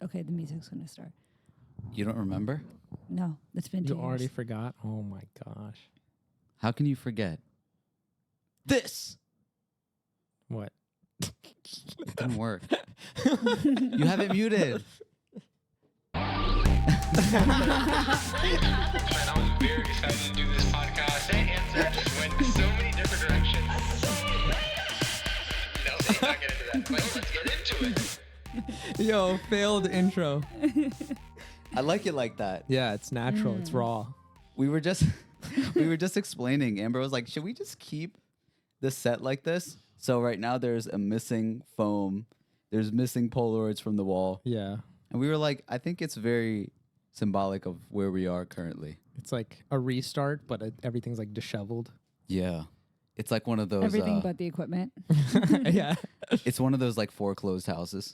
Okay, the music's gonna start. You don't remember? No, it's been 2 You years. already forgot? Oh my gosh. How can you forget? This! What? It didn't work. You have it muted. Man, I was very excited to do this podcast. That answer just went so many different directions. No, let's not get into that. But let's get into it. Yo, failed intro. I like it like that. Yeah, it's natural. It's raw. We were just explaining. Amber was like, should we just keep the set like this? So right now there's a missing foam. There's missing Polaroids from the wall. Yeah. And we were like, I think it's very symbolic of where we are currently. It's like a restart, but everything's like disheveled. Yeah. It's like one of those. Everything but the equipment. Yeah. It's one of those like foreclosed houses.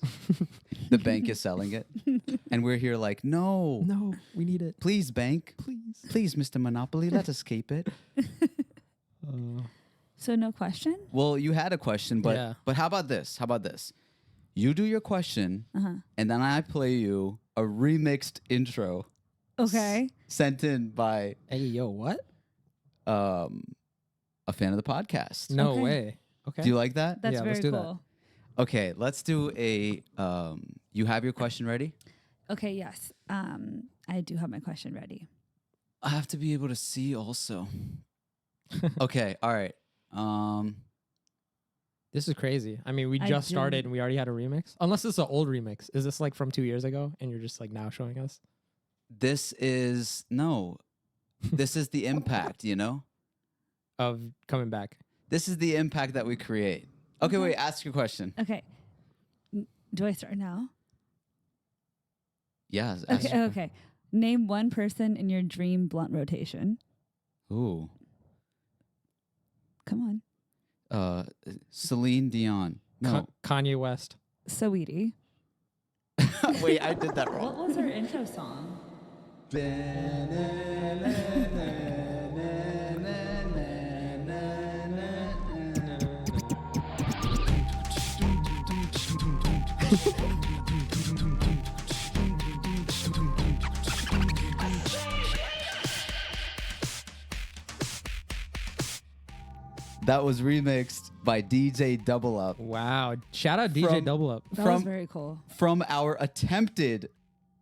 The bank is selling it. And we're here like, no. No, we need it. Please, bank. Please. Please, Mr. Monopoly, let us keep it. So no question? Well, you had a question, but Yeah. but how about this? How about this? You do your question, and then I play you a remixed intro Okay. sent in by Hey, yo, what? a fan of the podcast. No Okay. way. Okay. Do you like that? That's Yeah, very let's do that. cool. Okay, let's do a. You have your question ready? Okay, yes. I do have my question ready. I have to be able to see also. Okay, all right. This is crazy. I mean, we I just started didn't- and we already had a remix. Unless it's an old remix. Is this like from 2 years ago and you're just like now showing us? This is no. This is the impact, you know? Of coming back. This is the impact that we create. Okay, wait, ask your question. Okay. Do I start now? Yeah. Okay. Okay. Name one person in your dream blunt rotation. Ooh. Come on. Celine Dion. No. Kanye West. Saweetie. Wait, I did that wrong. What was her intro song? That was remixed by DJ Double Up Wow. Shout out DJ From- Double Up. That was From- very cool. from our attempted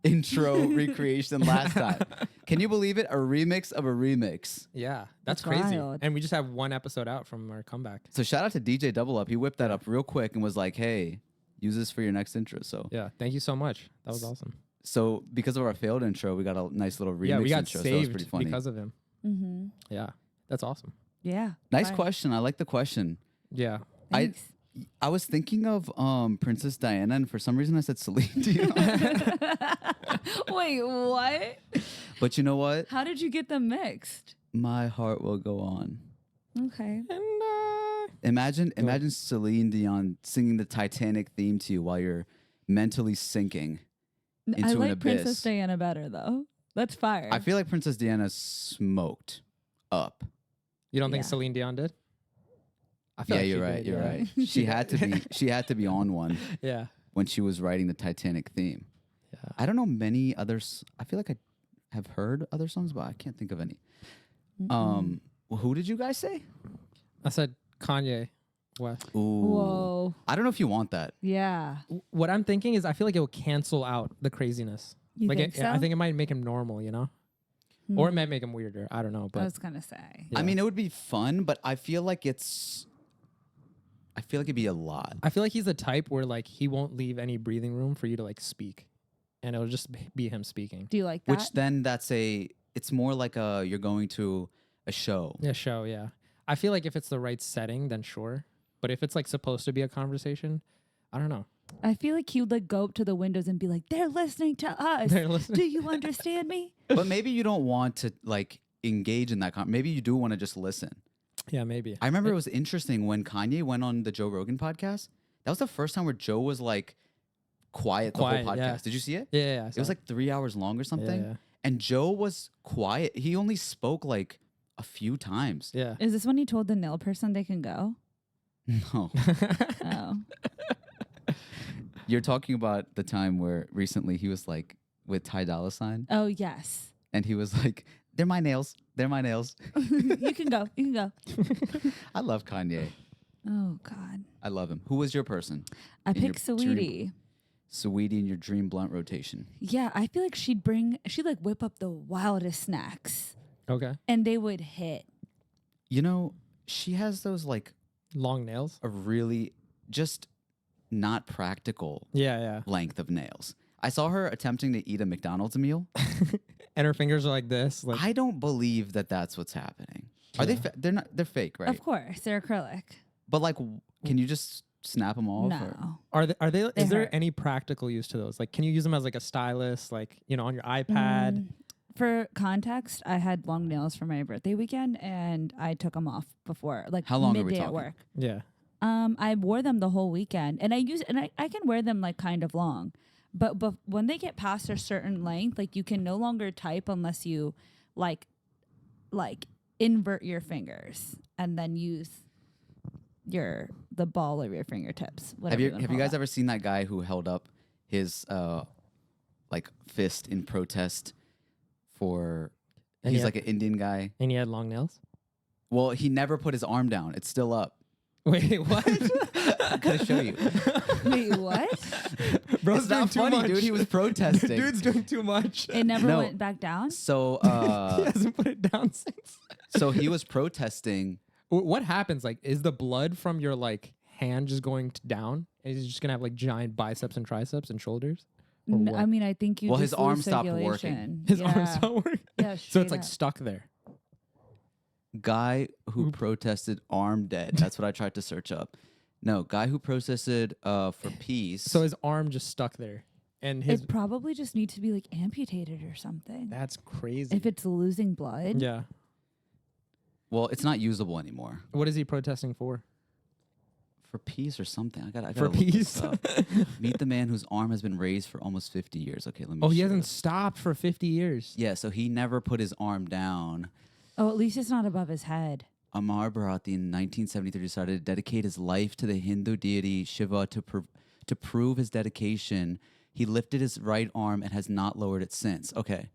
intro recreation last time. Can you believe it? A remix of a remix. Yeah. That's That's crazy. wild. And we just have one episode out from our comeback. So shout out to DJ Double Up. He whipped that up real quick and was like, "Hey, use this for your next intro." So, Yeah. Thank you so much. That was awesome. so because of our failed intro, we got a nice little remix Yeah, we got intro. So that was pretty saved funny. because of him. Mm-hmm. Yeah. That's awesome. Yeah. Nice fine. question. I like the question. Yeah. Thanks. I was thinking of Princess Diana, and for some reason I said Celine Dion. Wait, what? But you know what? How did you get them mixed? My heart will go on. Okay. And Imagine Celine Dion singing the Titanic theme to you while you're mentally sinking into I an like abyss. Princess Diana better though. That's fire. I feel like Princess Diana smoked up. you don't think Yeah. Celine Dion did? I Yeah, like you're she right. did, You're yeah. right. She had to be. She had to be on one Yeah. when she was writing the Titanic theme. Yeah. I don't know many others. I feel like I have heard other songs, but I can't think of any. Well, who did you guys say? I said Kanye West. Ooh. Whoa. I don't know if you want that. Yeah. What I'm thinking is I feel like it will cancel out the craziness. You like think I so? think it might make him normal, you know? Or it might make him weirder. I don't know. I But was gonna say. Yeah. I mean, it would be fun, but I feel like it'd be a lot. I feel like he's the type where like he won't leave any breathing room for you to like speak. And it'll just be him speaking. Do you like that? Which then it's more like you're going to a show. Yeah, show, yeah. I feel like if it's the right setting, then sure. But if it's like supposed to be a conversation, I don't know. I feel like he would like go up to the windows and be like, "They're listening to us. They're listening. Do you understand me?" But maybe you don't want to like engage in that. Maybe you do want to just listen. Yeah, maybe. I remember it was interesting when Kanye went on the Joe Rogan podcast. That was the first time where Joe was like quiet the whole podcast. yeah. Did you see it? Yeah, It was like 3 hours long or something. yeah. And Joe was quiet. He only spoke like a few times. Yeah. Is this when he told the nail person they can go? No. Oh. You're talking about the time where recently he was like with Ty Dolla $ign, Oh yes. and he was like, "They're my nails. They're my nails." You can go. You can go. I love Kanye. Oh God. I love him. Who was your person? I in your picked dream- Saweetie. Saweetie in your dream blunt rotation. Yeah, I feel like she'd like whip up the wildest snacks, Okay. and they would hit. You know, she has those like Long nails. a really just not practical Yeah. length of nails. I saw her attempting to eat a McDonald's meal. And her fingers are like this. Like I don't believe that that's what's happening. Are they? Yeah. They're not. They're fake, right? Of course, they're acrylic. But like, can you just snap them off? No. or- Are they? They Is there hurt. any practical use to those? Like, can you use them as like a stylus, like on your iPad? For context, I had long nails for my birthday weekend, and I took them off before, like How long are we midday at talking? work. Yeah. I wore them the whole weekend, and I can wear them like kind of long, but when they get past a certain length, like you can no longer type unless you like invert your fingers and then use the ball of your fingertips. Have you guys ever seen that guy who held up his like fist in protest for? And He's he like an Indian guy. And he had long nails. Well, he never put his arm down. It's still up. Wait, what? I gotta show you. Wait, what? Bro's It's doing not too funny, much. dude. He was protesting. Dude's doing too much. It never No. went back down. So, He hasn't put it down since. so he was protesting. What happens? Like, is the blood from your like hand just going down? And he's just gonna have like giant biceps and triceps and shoulders? Or what? I mean, I think you. Well, just his arm lose stopped circulation. working. His yeah. arms don't work. Yeah, So it's straight like up. stuck there. Guy who protested arm dead. That's what I tried to search up. No, guy who protested for peace. So his arm just stuck there, and his It probably just needs to be like amputated or something. that's crazy. If it's losing blood. Yeah. well, it's not usable anymore. What is he protesting for? For peace or something. I gotta For look this peace. up. Meet the man whose arm has been raised for almost 50 years. Okay, let me. Oh, he show hasn't this. stopped for 50 years. Yeah, so he never put his arm down. Oh, at least it's not above his head. Amar Bharati in 1973 decided to dedicate his life to the Hindu deity Shiva to prove his dedication. He lifted his right arm and has not lowered it since. Okay.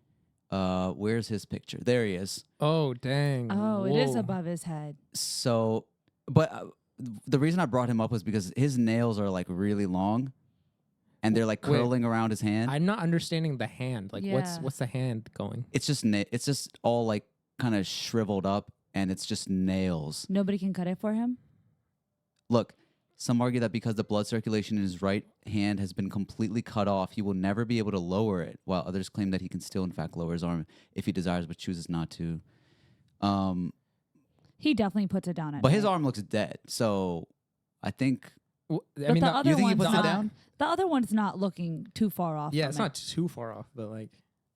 Where's his picture? There he is. Oh, dang. Oh, it is Whoa. above his head. So, but the reason I brought him up was because his nails are like really long and they're like Wait. curling around his hand. I'm not understanding the hand. Like, Yeah. what's the hand going? It's just all like kind of shriveled up and it's just nails. Nobody can cut it for him. Look, some argue that because the blood circulation in his right hand has been completely cut off, he will never be able to lower it, while others claim that he can still, in fact, lower his arm if he desires but chooses not to. He definitely puts it down at But his night. arm looks dead, so I think... I But mean, the that- other you think he one's puts it not, down? The other one's not looking too far off. yeah, from it's it. not too far off, but like,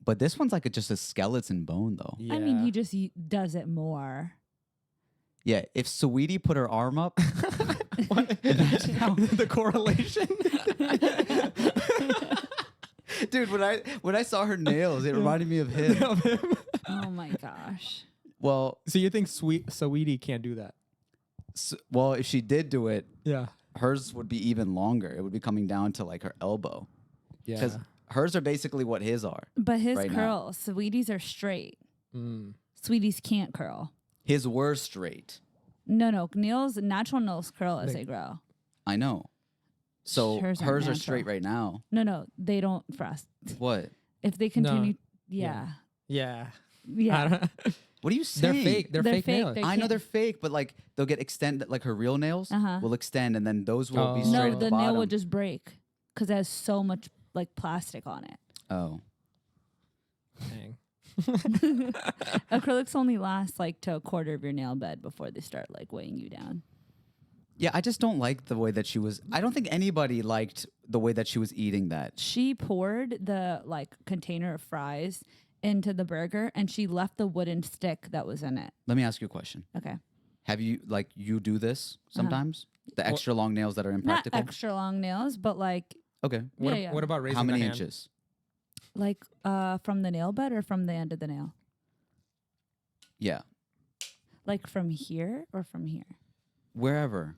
But this one's like just a skeleton bone, though. yeah. I mean, he just does it more. Yeah, if Saweetie put her arm up... What? Imagine how- the correlation. Dude, when I saw her nails, it reminded me of him. Of him. Oh my gosh. Well, So you think Saweetie can't do that? well, if she did do it, Yeah. hers would be even longer. It would be coming down to like her elbow. Yeah. Because hers are basically what his are. But his Right now. curls, Sweeties are straight. Mm. Sweeties can't curl. His were straight. No. Natural nails curl as Like- they grow. I know. So Hers hers, aren't are straight natural. right now. No, they don't for us. What? If they continue, yeah. Yeah. Yeah. I don't, What are you they're saying? fake. They're fake nails. They I know can't- they're fake, but like they'll get extended. Like her real nails Uh-huh. will extend, and then those will be Oh. straight No, at the the nail bottom. would just break because it has so much like plastic on it. Oh, Dang. Acrylics only last like to a quarter of your nail bed before they start like weighing you down. yeah. I just don't like the way that she was. I don't think anybody liked the way that she was eating that. She poured the like container of fries into the burger and she left the wooden stick that was in it. Let me ask you a question. Okay. Have you you do this sometimes? The Well- extra long nails that are Not impractical. extra long nails, but like Okay. What, Yeah. what about raising How many the hand? inches? from the nail bed or from the end of the nail? Yeah. Like from here or from here? Wherever.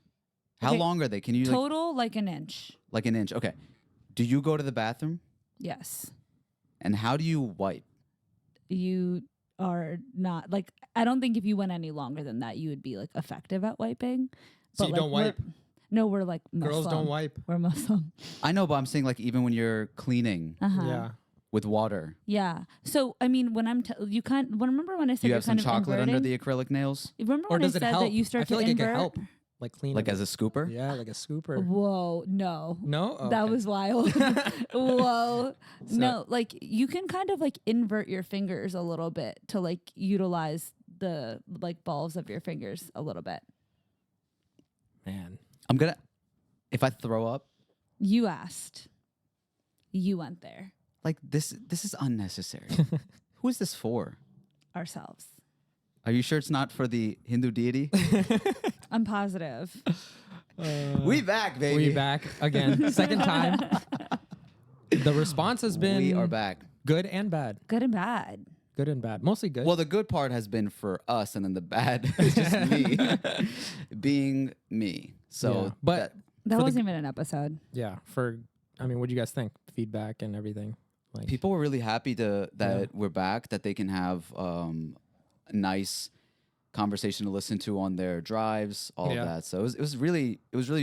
How Okay, long are they? Can you Total like an inch. like an inch? Okay. Do you go to the bathroom? Yes. And how do you wipe? You are not like, I don't think if you went any longer than that, you would be like effective at wiping. So But, you like, don't wipe? No, we're like Muslim. Girls don't wipe. We're Muslim. I know, but I'm saying like even when you're cleaning Yeah. with water, Yeah. So I mean, when I'm remember when I said you you're have some kind of chocolate inverting? under the acrylic nails, Remember Or when I does it said help? that you start I feel to like invert? it can help. Like clean. like as a scooper. Yeah, like a scooper. Whoa, no. No? Oh, That okay. was wild. Whoa. So- No, like you can kind of like invert your fingers a little bit to like utilize the like balls of your fingers a little bit. Man. I'm gonna. If I throw up, You asked. You went there like this is unnecessary. Who is this for? ourselves. Are you sure it's not for the Hindu deity? I'm positive. We back, baby. We back again. Second time. The response has been We are back. good and bad. Good and bad. Good and bad. Mostly good. Well, the good part has been for us, and then the bad is just me being me. So, Yeah. But That For the- wasn't even an episode. yeah, I mean, what do you guys think? Feedback and everything. Like people were really happy that we're back, that they can have a nice conversation to listen to on their drives, all Yeah. of that. So it was really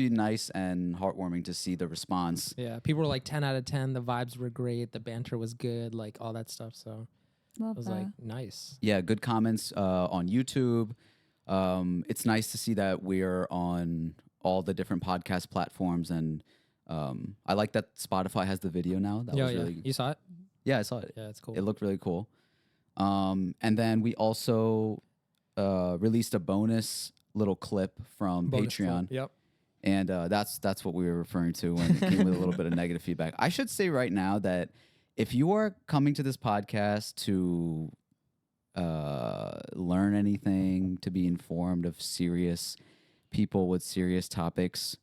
nice and heartwarming to see the response. yeah, people were like 10 out of 10. The vibes were great. The banter was good. Like all that stuff. So Love it was that. like nice. Yeah, good comments on YouTube. It's nice to see that we're on all the different podcast platforms, and I like that Spotify has the video now. That was really You saw it? yeah, I saw it. Yeah, it's cool. It looked really cool. And then we also released a bonus little clip from Bonus Patreon, clip. Yep. and that's what we were referring to when it came with a little bit of negative feedback. I should say right now that if you are coming to this podcast to learn anything, to be informed of serious people with serious topics,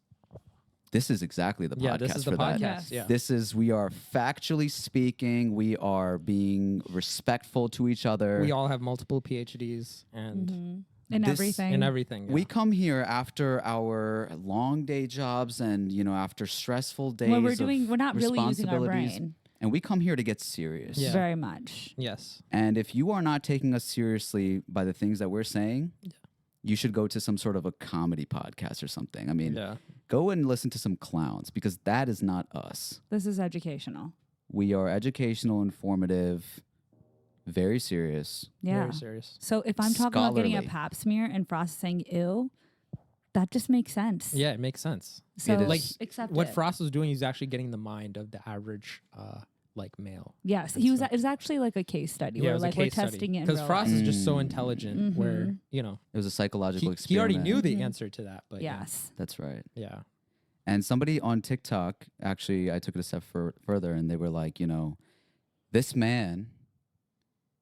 this is exactly the podcast Yeah, this is the for that. podcast. Yes. Yeah. We are factually speaking. We are being respectful to each other. We all have multiple PhDs and In This- everything. in everything. We yeah. come here after our long day jobs and, after stressful days. When we're of not really using our responsibilities, brain and we come here to get serious. Yeah. very much. Yes. And if you are not taking us seriously by the things that we're saying, you should go to some sort of a comedy podcast or something. I mean, Yeah. go and listen to some clowns, because that is not us. This is educational. We are educational, informative, very serious. Yeah. Very serious. So if I'm talking about getting a Scholarly. pap smear and Frost saying ew, that just makes sense. Yeah, it makes sense. So It is. Like accept what it. Frost was doing, he's actually getting the mind of the average like male. Yes, and he was. stuff. It was actually like a case study Yeah, it where was a like we're case study. testing it in Because real Frost life. is just so intelligent where, Mhm. It was a psychological he experiment. already knew the Mhm. answer to that. But Yes. That's right. yeah. And somebody on TikTok, actually, I took it a step further, and they were like, this man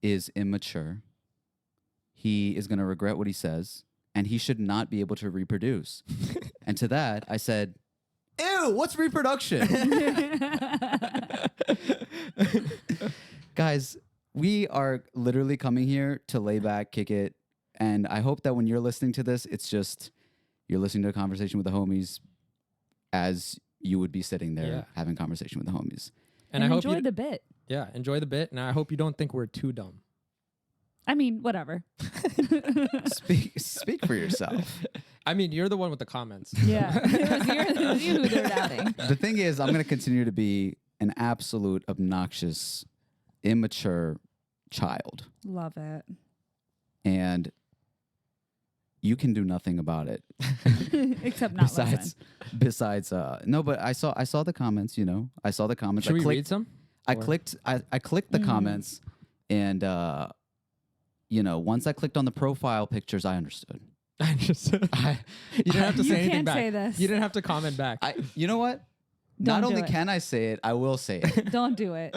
is immature. He is going to regret what he says, and he should not be able to reproduce. And to that, I said, ew, what's reproduction? Guys, we are literally coming here to lay back, kick it. And I hope that when you're listening to this, it's just you're listening to a conversation with the homies as you would be sitting there Yeah. having conversation with the homies. And I hope enjoy you the bit. enjoy the bit. And I hope you don't think we're too dumb. I mean, whatever. Speak for yourself. I mean, you're the one with the comments. Yeah, it was you who they're doubting. The thing is, I'm going to continue to be an absolute obnoxious, immature child. Love it. And you can do nothing about it. Except not besides no, but I saw the comments, I saw the comments. Should I we clicked, read some? I Or- clicked I clicked the comments, and once I clicked on the profile pictures, I understood. I just you didn't have to You say anything can't back. say this. You didn't have to comment back. You know what? Don't Not do only it. can I say it, I will say it. Don't do it.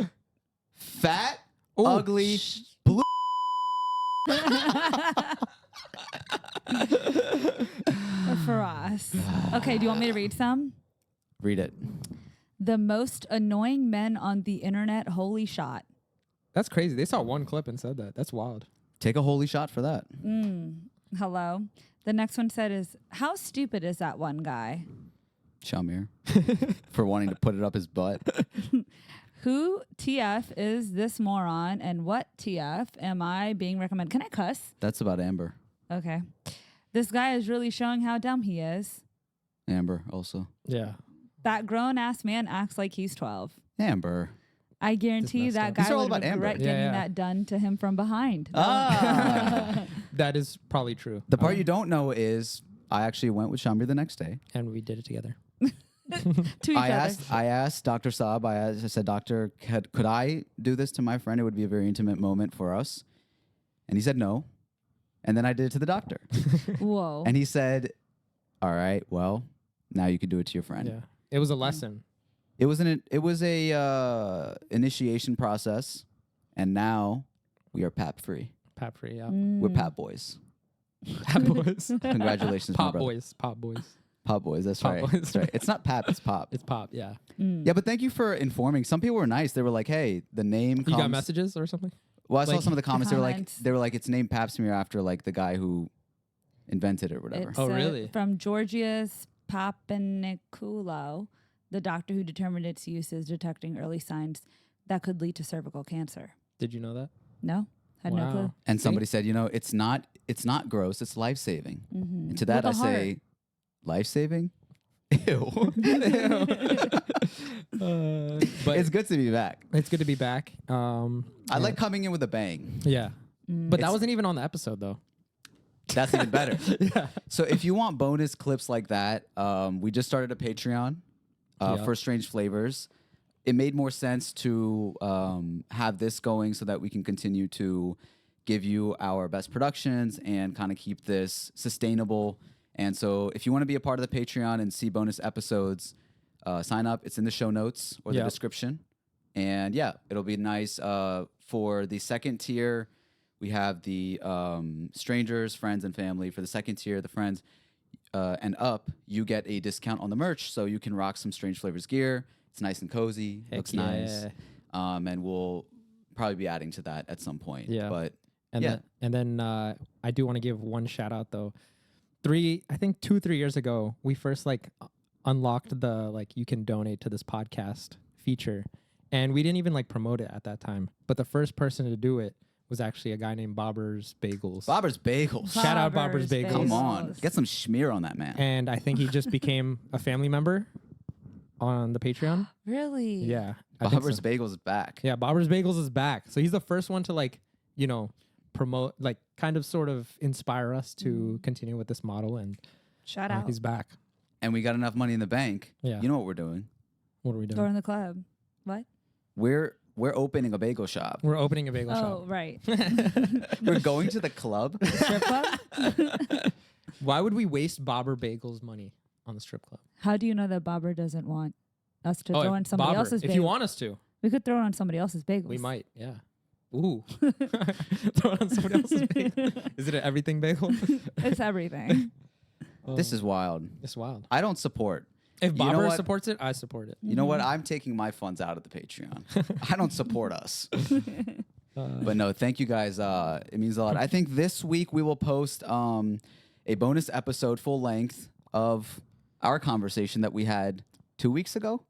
Fat, Ooh. ugly, blue. For us. Okay, do you want me to read some? Read it. The most annoying men on the internet, holy shot. That's crazy. They saw one clip and said that. That's wild. Take a holy shot for that. Hello. The next one said is, how stupid is that one guy? Shamir for wanting to put it up his butt. Who TF is this moron, and what TF am I being recommended? Can I cuss? That's about Amber. Okay. This guy is really showing how dumb he is. Amber also. Yeah. That grown-ass man acts like he's 12. Amber. I guarantee messed that up. guy These are all would about Amber. regret Yeah, getting yeah. that done to him from behind. Ah. That is probably true. The part you don't know is I actually went with Shamir the next day. And we did it together. To each other. I asked Dr. Saab, I said, Doctor, could I do this to my friend? It would be a very intimate moment for us. And he said no. And then I did it to the doctor. Whoa. And he said, all right, well, now you can do it to your friend. Yeah. It was a lesson. It was a initiation process, and now we are PAP free. Pap free, yeah. We're PAP boys. Pap boys. Congratulations, my Pop brother. boys. Pop boys. Pop boys. That's Pop right. boys. That's right. It's not PAP. It's pop. It's pop, yeah. Yeah, but thank you for informing. Some people were nice. They were like, "Hey, the name." You got comes- messages or something? Well, I saw Like, some of the comments. comments. They were like, "It's named Pap smear after like the guy who invented it or whatever." It's, Oh, really? From Georgius Papanicolaou, the doctor who determined its use is detecting early signs that could lead to cervical cancer. Did you know that? No? Had no clue. Wow. And See? somebody said, it's not gross. It's life saving. Mm-hmm. And to that, I With a heart. say, life saving. Ew. But It's good to be back. it's good to be back. I like coming in with a bang. Yeah. But that It's- wasn't even on the episode, though. That's even better. Yeah. So if you want bonus clips like that, we just started a Patreon Yeah. for Strange Flavors. It made more sense to have this going so that we can continue to give you our best productions and kind of keep this sustainable. And so if you want to be a part of the Patreon and see bonus episodes, sign up. It's in the show notes or the Yep. description. And yeah, it'll be nice. For the second tier, we have the strangers, friends, and family. For the second tier, the friends and up, you get a discount on the merch. So you can rock some Strange Flavors gear. It's nice and cozy. Heck Looks nice. yeah. And we'll probably be adding to that at some point. Yeah. But And yeah. then I do want to give one shout out though. 2-3 years ago, we first unlocked the you can donate to this podcast feature, and we didn't even promote it at that time. But the first person to do it was actually a guy named Bobber's Bagels. Bobber's Bagels. Shout out Bobber's Bagels. Come on. Bagels. Get some schmear on that, man. And I think he just became a family member on the Patreon. Really? Yeah, I think Bobber's so. Bagels is back. Yeah, Bobber's Bagels is back. So he's the first one to promote, kind of sort of inspire us to continue with this model, and Shout out. he's back. And we got enough money in the bank. Yeah. You know what we're doing? What are we doing? Door in the club. What? We're opening a bagel shop. We're opening a bagel Oh, shop. right. We're going to the club. Strip club? Why would we waste Bobber Bagels money on the strip club? How do you know that Bobber doesn't want us to throw if in somebody Bobber, else's if bagel? you want us to, We could throw it on somebody else's bagels. we might. Yeah. Ooh. Throw it on somebody else's bagel. Is it an everything bagel? It's everything. This is wild. It's wild. I don't support. If You know Bobber what? supports it, I support it. You know what? I'm taking my funds out of the Patreon. I don't support us. But no, thank you guys. It means a lot. I think this week we will post a bonus episode full length of our conversation that we had 2 weeks ago.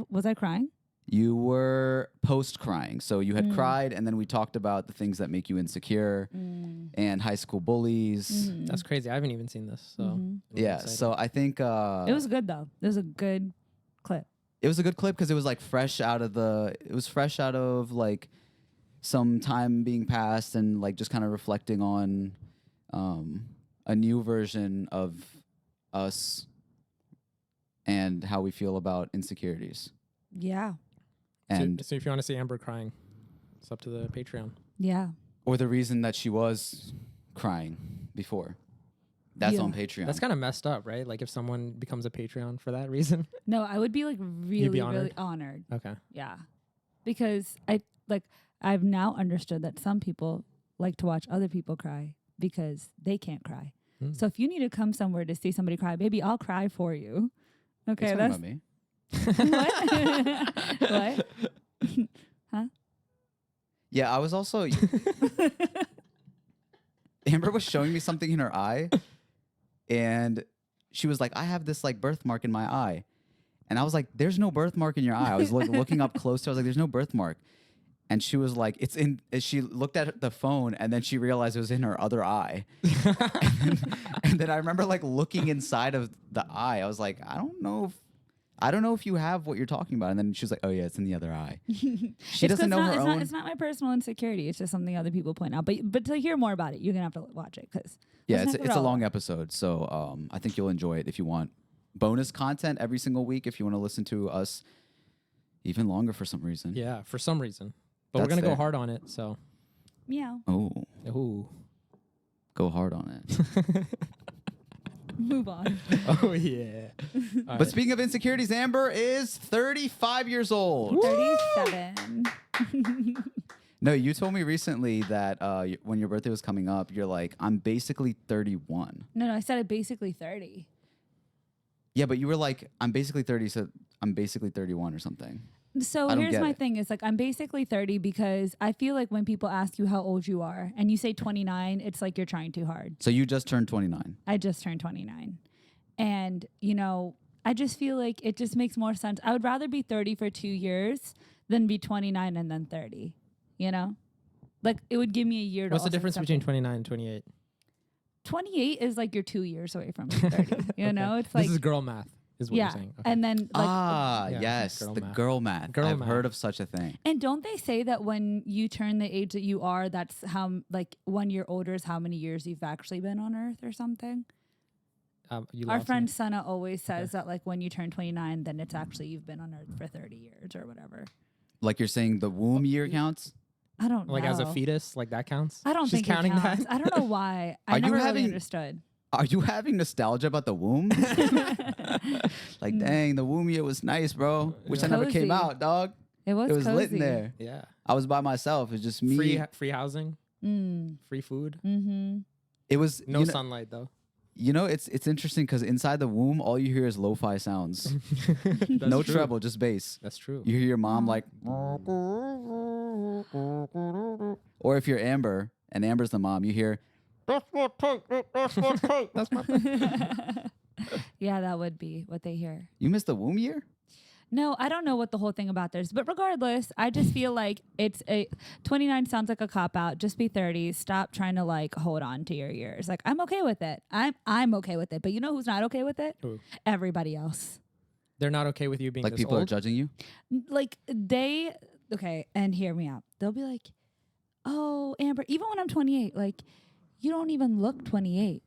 Was I crying? You were post crying. So you had cried, and then we talked about the things that make you insecure and high school bullies. That's crazy. I haven't even seen this. So it'll be Yeah. exciting. So I think It was good though. It was a good clip. it was a good clip because it was fresh out of some time being passed and just kind of reflecting on a new version of us and how we feel about insecurities. Yeah. And so if you want to see Amber crying, it's up to the Patreon. Yeah. or the reason that she was crying before. That's Yeah. on Patreon. That's kind of messed up, right? Like if someone becomes a Patreon for that reason. No, I would be really honored? honored. Okay. Yeah. Because I've now understood that some people like to watch other people cry because they can't cry. Mm. So if you need to come somewhere to see somebody cry, baby, I'll cry for you. You're Okay, talking that's about me. what? What? Huh? Yeah, I was also. Amber was showing me something in her eye, and she was like, "I have this birthmark in my eye," And I was like, there's no birthmark in your eye. I was looking up close to it. I was like, there's no birthmark. And she was like, it's in, she looked at the phone and then she realized it was in her other eye. and then I remember like looking inside of the eye. I was like, I don't know if you have what you're talking about. And then she was like, oh yeah, it's in the other eye. She doesn't know her own. It's not my personal insecurity. It's just something other people point out. But to hear more about it, you're going to have to watch it. It's a long episode. So I think you'll enjoy it if you want bonus content every single week. If you want to listen to us even longer for some reason. Yeah, for some reason. But we're That's going to go fair. hard on it, so. Meow. Oh, Ooh. go hard on it. Move on. Oh, yeah. But speaking of insecurities, Amber is 35 years old. 37. No, you told me recently that when your birthday was coming up, you're like, I'm basically 31. No, I said it basically 30. Yeah, but you were like, I'm basically 30, so I'm basically 31 or something. So I don't here's get my it. thing. It's like I'm basically 30 because I feel like when people ask you how old you are and you say 29, it's like you're trying too hard. So you just turned 29. I just turned 29. And, you know, I just feel like it just makes more sense. I would rather be 30 for 2 years than be 29 and then 30, you know? Like it would give me a year to What's the also difference accept between it. 29 and 28? 28 is like you're 2 years away from 30, you know? It's like, This is girl math, is what yeah. you're saying. Okay. And then like, Yeah, Yes, girl the math. girl math. Girl I've math. heard of such a thing. and don't they say that when you turn the age that you are, that's how, like, 1 year older is how many years you've actually been on Earth or something? You Our lost friend me. Sana always says that, like, when you turn 29, then it's actually you've been on Earth for 30 years or whatever. Like you're saying the womb year counts? I don't Like know. as a fetus, like that counts? I don't She's think counting it counts. that. I don't know why. I Are you never really having- understood. Are you having nostalgia about the womb? Like, dang, the womb year was nice, bro. Wish I never came Cozy. out, dog. It was It was lit cozy. in there. Yeah. I was by myself. It was just me. Free housing, Mm. free food. Mm-hmm. It was No you know, sunlight though. You know, it's interesting because inside the womb, all you hear is lo-fi sounds. That's No true. treble, just bass. That's true. You hear your mom like, or if you're Amber and Amber's the mom, you hear, That's my Yeah, that would be what they hear. you missed the womb year? No, I don't know what the whole thing about this, but regardless, I just feel like it's a 29 sounds like a cop out. Just be 30. Stop trying to like hold on to your years. Like I'm okay with it. I'm okay with it. But you know who's not okay with it? Who? Everybody else. They're not okay with you being Like this people are old? judging you? Like okay, and hear me out. They'll be like, "Oh, Amber, even when I'm 28, like you don't even look 28.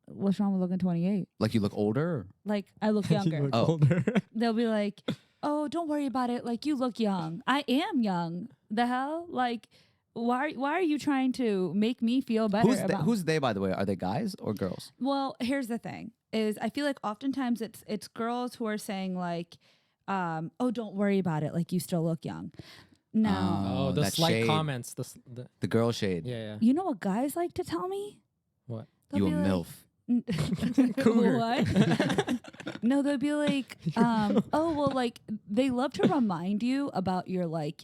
What's wrong with looking 28? Like you look older? Like I look younger." You look Oh. older. They'll be like, "Oh, don't worry about it. Like you look young. I am young. The hell? Like, why are you trying to make me feel better about?" Who's they, by the way? Are they guys or girls? Well, here's the thing: is I feel like oftentimes it's girls who are saying like, "Oh, don't worry about it. Like you still look young." No, Oh, the that slight shade. comments. The The girl shade. yeah. you know what guys like to tell me? What? They'll You a be like, MILF. Cougar. What? No, they'll be like, oh, well, like they love to remind you about your like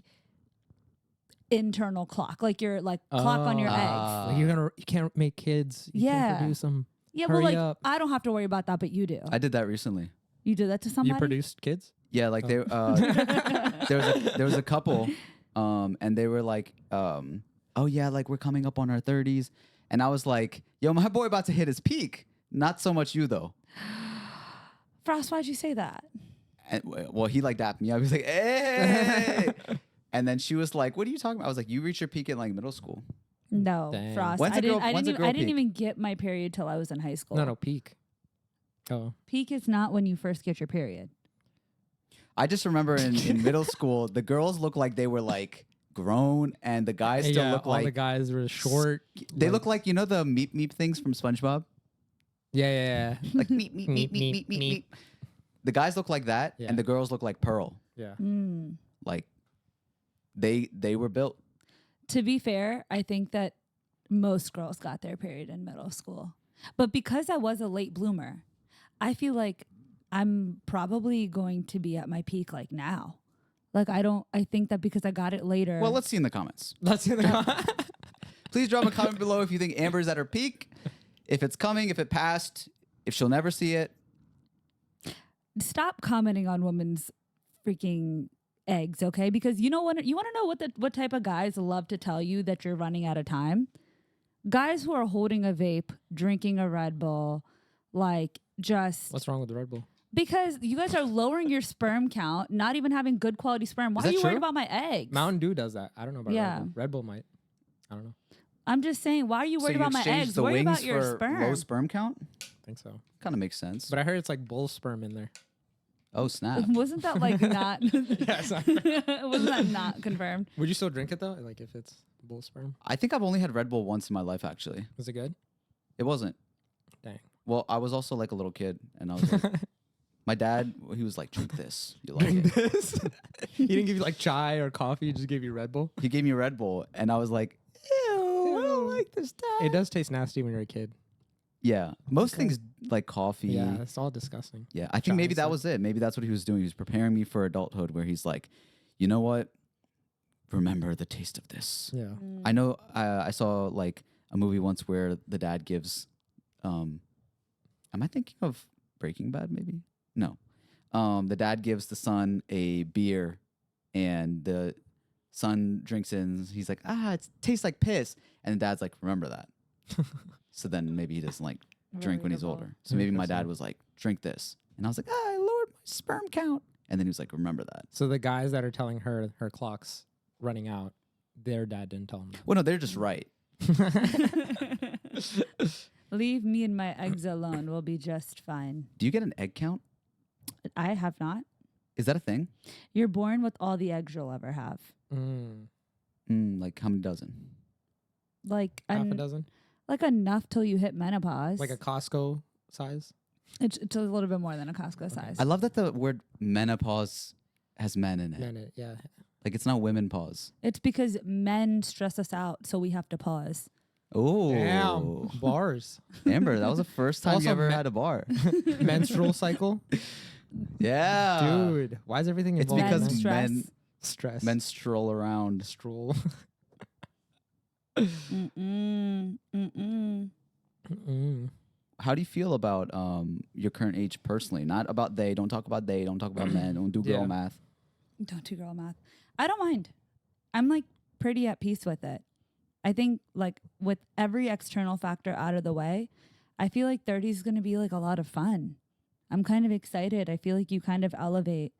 internal clock, like your like clock on your eggs. Like, you can't make kids. You Yeah. can't produce them. Yeah, well, hurry like up. I don't have to worry about that, but you do. I did that recently. You did that to somebody. You produced kids? Yeah, like they there was a couple, and they were like, oh yeah, like we're coming up on our 30s, and I was like, yo, my boy about to hit his peak. Not so much you though. Frost, why'd you say that? And, well, he like dapped me up. He was like, hey. And then she was like, what are you talking about? I was like, you reached your peak in like middle school. No, Dang. Frost. When's I a girl- didn't. I when's a didn't. girl I didn't peak? even get my period till I was in high school. No, peak. Oh. Peak is not when you first get your period. I just remember in middle school, the girls looked like they were like grown, and the guys still Yeah, look all like the guys were short. they look like, you know, the meep meep things from SpongeBob. Yeah. Like meep meep meep Meep, meep meep meep, meep. meep. meep. The guys look like that, Yeah. and the girls look like Pearl. Yeah. Mm. Like they were built. To be fair, I think that most girls got their period in middle school. But because I was a late bloomer, I feel like I'm probably going to be at my peak like now. Like I think that because I got it later. Well, let's see in the comments. Let's see the Please drop a comment below if you think Amber's at her peak, if it's coming, if it passed, if she'll never see it. stop commenting on women's freaking eggs, okay? Because you want to know what type of guys love to tell you that you're running out of time. Guys who are holding a vape, drinking a Red Bull, like just What's wrong with the Red Bull? because you guys are lowering your sperm count, not even having good quality sperm. Why Is are that you worried true? about my eggs? Mountain Dew does that. I don't know about Yeah. Red Bull. Red Bull might. I don't know. I'm just saying, why are you So worried you about my exchange eggs? the Worry wings about your for sperm. low sperm count? I think so. Kind of makes sense. But I heard it's like bull sperm in there. Oh snap! Wasn't that like not? it's not. Wasn't that not confirmed? Would you still drink it though? Like if it's bull sperm? I think I've only had Red Bull once in my life. Actually, Was it good? it wasn't. Dang. Well, I was also like a little kid, and I was like, my dad, he was like, "Drink this, you like it." this? He didn't give you like chai or coffee. He just gave you Red Bull. He gave me a Red Bull, and I was like, "Ew, I don't like this, Dad." It does taste nasty when you're a kid. Yeah, most Okay. things like coffee. Yeah, it's all disgusting. Yeah, I think maybe Chai, that so- was it. Maybe that's what he was doing. He was preparing me for adulthood, where he's like, "You know what? Remember the taste of this." Yeah. I know. I saw like a movie once where the dad gives. Am I thinking of Breaking Bad? Maybe no. The dad gives the son a beer, and the son drinks it. And he's like, it tastes like piss. And the dad's like, remember that. So then maybe he doesn't like drink when he's Relatable. older. So maybe my dad Interesting. was like, drink this, and I was like, I lowered my sperm count. And then he was like, remember that. So the guys that are telling her clock's running out, their dad didn't tell them. Well, no, they're just right. Leave me and my eggs alone. We'll be just fine. Do you get an egg count? I have not. Is that a thing? You're born with all the eggs you'll ever have. Like how many dozen? Like Half a dozen? like enough till you hit menopause. Like a Costco size? it's a little bit more than a Costco size. I love that the word menopause has men in it. Minute, yeah. Like it's not women pause. It's because men stress us out, so we have to pause. Oh, Damn. Bars. Amber, that was the first time Also you ever me- had a bar. Menstrual cycle? Yeah, Dude, why is everything It's involved? because in stress. stress. men stroll around. Stroll. Mm-mm. Mm-mm. Mm. How do you feel about your current age personally? Not about they. Don't talk about they. Don't talk about men. Don't do girl Yeah. math. Don't do girl math. I don't mind. I'm like pretty at peace with it. I think like with every external factor out of the way, I feel like 30 is going to be like a lot of fun. I'm kind of excited. I feel like you kind of elevate.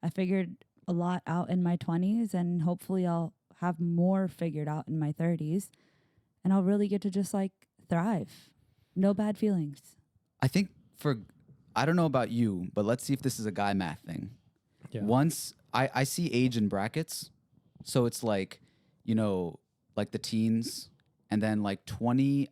I figured a lot out in my 20s, and hopefully I'll have more figured out in my 30s, and I'll really get to just like thrive. No bad feelings. I think I don't know about you, but let's see if this is a guy math thing. Yeah. Once I see age in brackets, so it's like, like the teens, and then like 20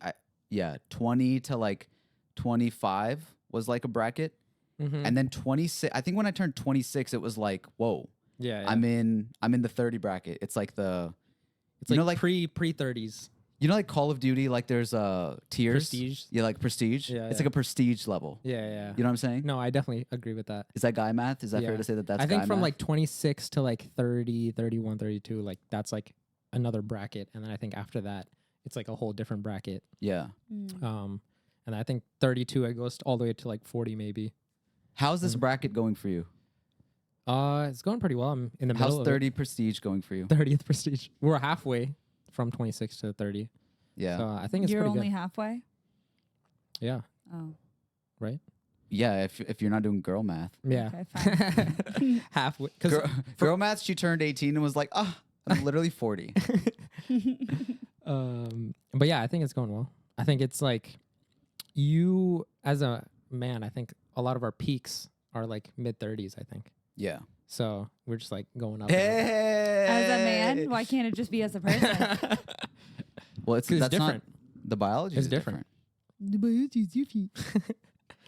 to like 25 was like a bracket, Mhm. and then 26. I think when I turned 26, it was like, whoa, Yeah, yeah. I'm in the 30 bracket. It's like it's you know, like like- pre 30s. like Call of Duty, like there's tiers. Prestige. Yeah, like prestige. Yeah, It's yeah. like a prestige level. Yeah, yeah. You know what I'm saying? No, I definitely agree with that. Is that guy math? Is that fair Yeah. to say that that's I think guy from math? like 26 to like 30, 31, 32, like that's like another bracket. And then I think after that, it's like a whole different bracket. Yeah. And I think 32, it goes all the way to like 40 maybe. How's this Mhm. bracket going for you? It's going pretty well. I'm in the How's middle of it. 30 prestige going for you? 30th prestige. We're halfway from 26 to 30. Yeah. So I think it's You're pretty only good. halfway? Yeah. Oh. Right? Yeah, if you're not doing girl math. Yeah. Okay, fine. Halfway. 'Cause Girl math, she turned 18 and was like, I'm literally 40. but yeah, I think it's going well. I think it's like you as a man, I think a lot of our peaks are like mid 30s, I think. Yeah. So we're just like going up. Hey! As a man, why can't it just be as a person? Well, 'Cause it's that's different. not the biology. It's is different. different.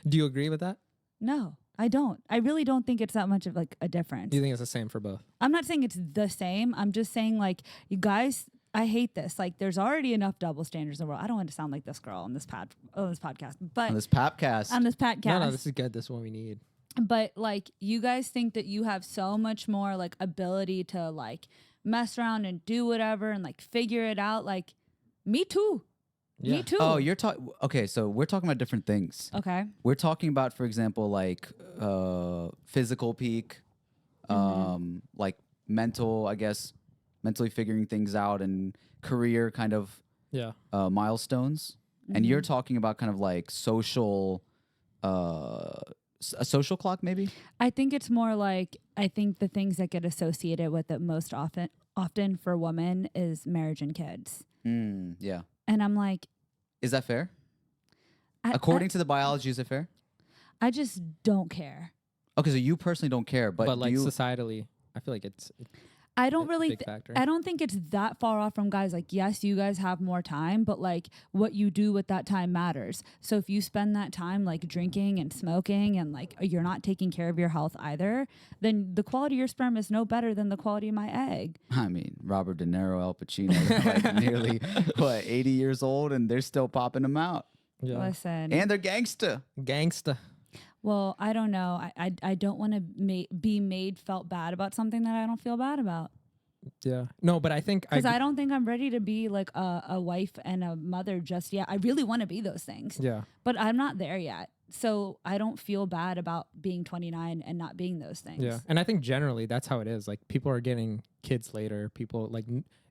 Do you agree with that? No, I don't. I really don't think it's that much of like a difference. Do you think it's the same for both? I'm not saying it's the same. I'm just saying like you guys, I hate this. Like there's already enough double standards in the world. I don't want to sound like this girl on this podcast, but On this Papcast. on this podcast. No, this is good. This is what we need. But like you guys think that you have so much more like ability to like mess around and do whatever and like figure it out. Like me too. Yeah. Me too. Oh, you're talking. Okay, so we're talking about different things. Okay. We're talking about, for example, like physical peak, like mental, I guess, mentally figuring things out, and career kind of Yeah. milestones. And you're talking about kind of like social, a social clock, maybe. I think it's more like I think the things that get associated with it most often for women is marriage and kids. Yeah. And I'm like, Is that fair? I, According to the biology, is it fair? I just don't care. Okay, so you personally don't care, but, But do like you? societally, I feel like it's I don't a really, big factor. I don't think it's that far off from guys. Like, yes, you guys have more time, but like what you do with that time matters. So if you spend that time like drinking and smoking and like you're not taking care of your health either, then the quality of your sperm is no better than the quality of my egg. I mean, Robert De Niro, Al Pacino, they're like nearly 80 years old, and they're still popping them out, yeah. Listen, and they're gangsta. Gangsta. well, I don't know. I don't want to be made felt bad about something that I don't feel bad about. Yeah. No, but I think Because I don't think I'm ready to be like a wife and a mother just yet. I really want to be those things, yeah. but I'm not there yet. So I don't feel bad about being 29 and not being those things. Yeah. And I think generally that's how it is. Like people are getting kids later. People like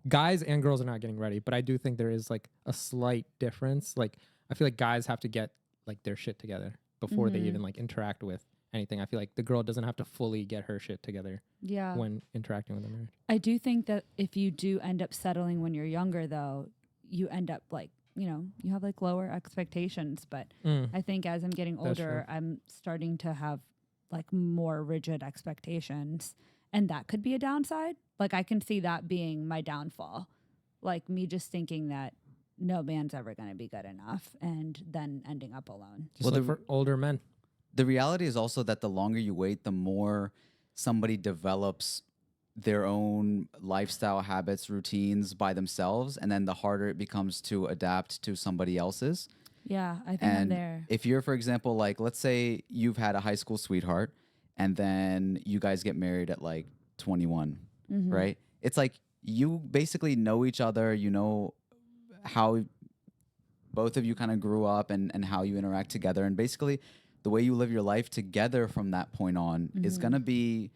guys and girls are not getting ready. But I do think there is like a slight difference. Like I feel like guys have to get like their shit together before they even like interact with anything. I feel like the girl doesn't have to fully get her shit together Yeah. when interacting with a marriage. I do think that if you do end up settling when you're younger, though, you end up like, you have like lower expectations. But I think as I'm getting That's older, I'm starting to have like more rigid expectations. And that could be a downside. Like I can see that being my downfall. Like me just thinking that no man's ever going to be good enough and then ending up alone. Just Well, like the- for older men. The reality is also that the longer you wait, the more somebody develops their own lifestyle habits, routines by themselves, and then the harder it becomes to adapt to somebody else's. Yeah, I think I'm And there. if you're, for example, like let's say you've had a high school sweetheart, and then you guys get married at like 21, right? It's like you basically know each other. You know how both of you kind of grew up and how you interact together, and basically the way you live your life together from that point on is going to be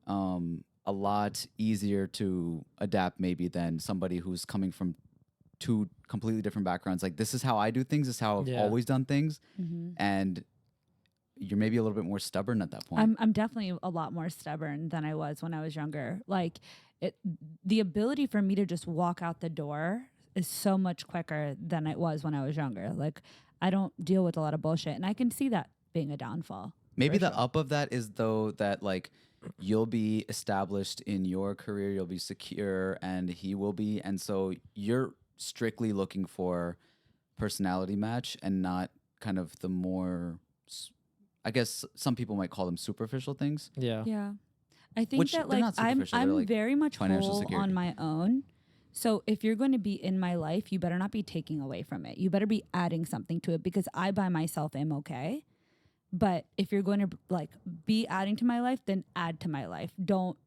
a lot easier to adapt maybe than somebody who's coming from two completely different backgrounds. Like this is how I do things, this is how I've Yeah. always done things, and you're maybe a little bit more stubborn at that point. I'm definitely a lot more stubborn than I was when I was younger. Like the ability for me to just walk out the door is so much quicker than it was when I was younger. Like I don't deal with a lot of bullshit, and I can see that being a downfall. Maybe for the sure. up of that is though that like you'll be established in your career, you'll be secure, and he will be, and so you're strictly looking for personality match and not kind of the more, I guess some people might call them superficial things. Yeah. Yeah. I think Which that they're like not superficial, they're I'm like very much financial whole security. on my own. So if you're going to be in my life, you better not be taking away from it. You better be adding something to it because I by myself am okay. But if you're going to like be adding to my life, then add to my life. Don't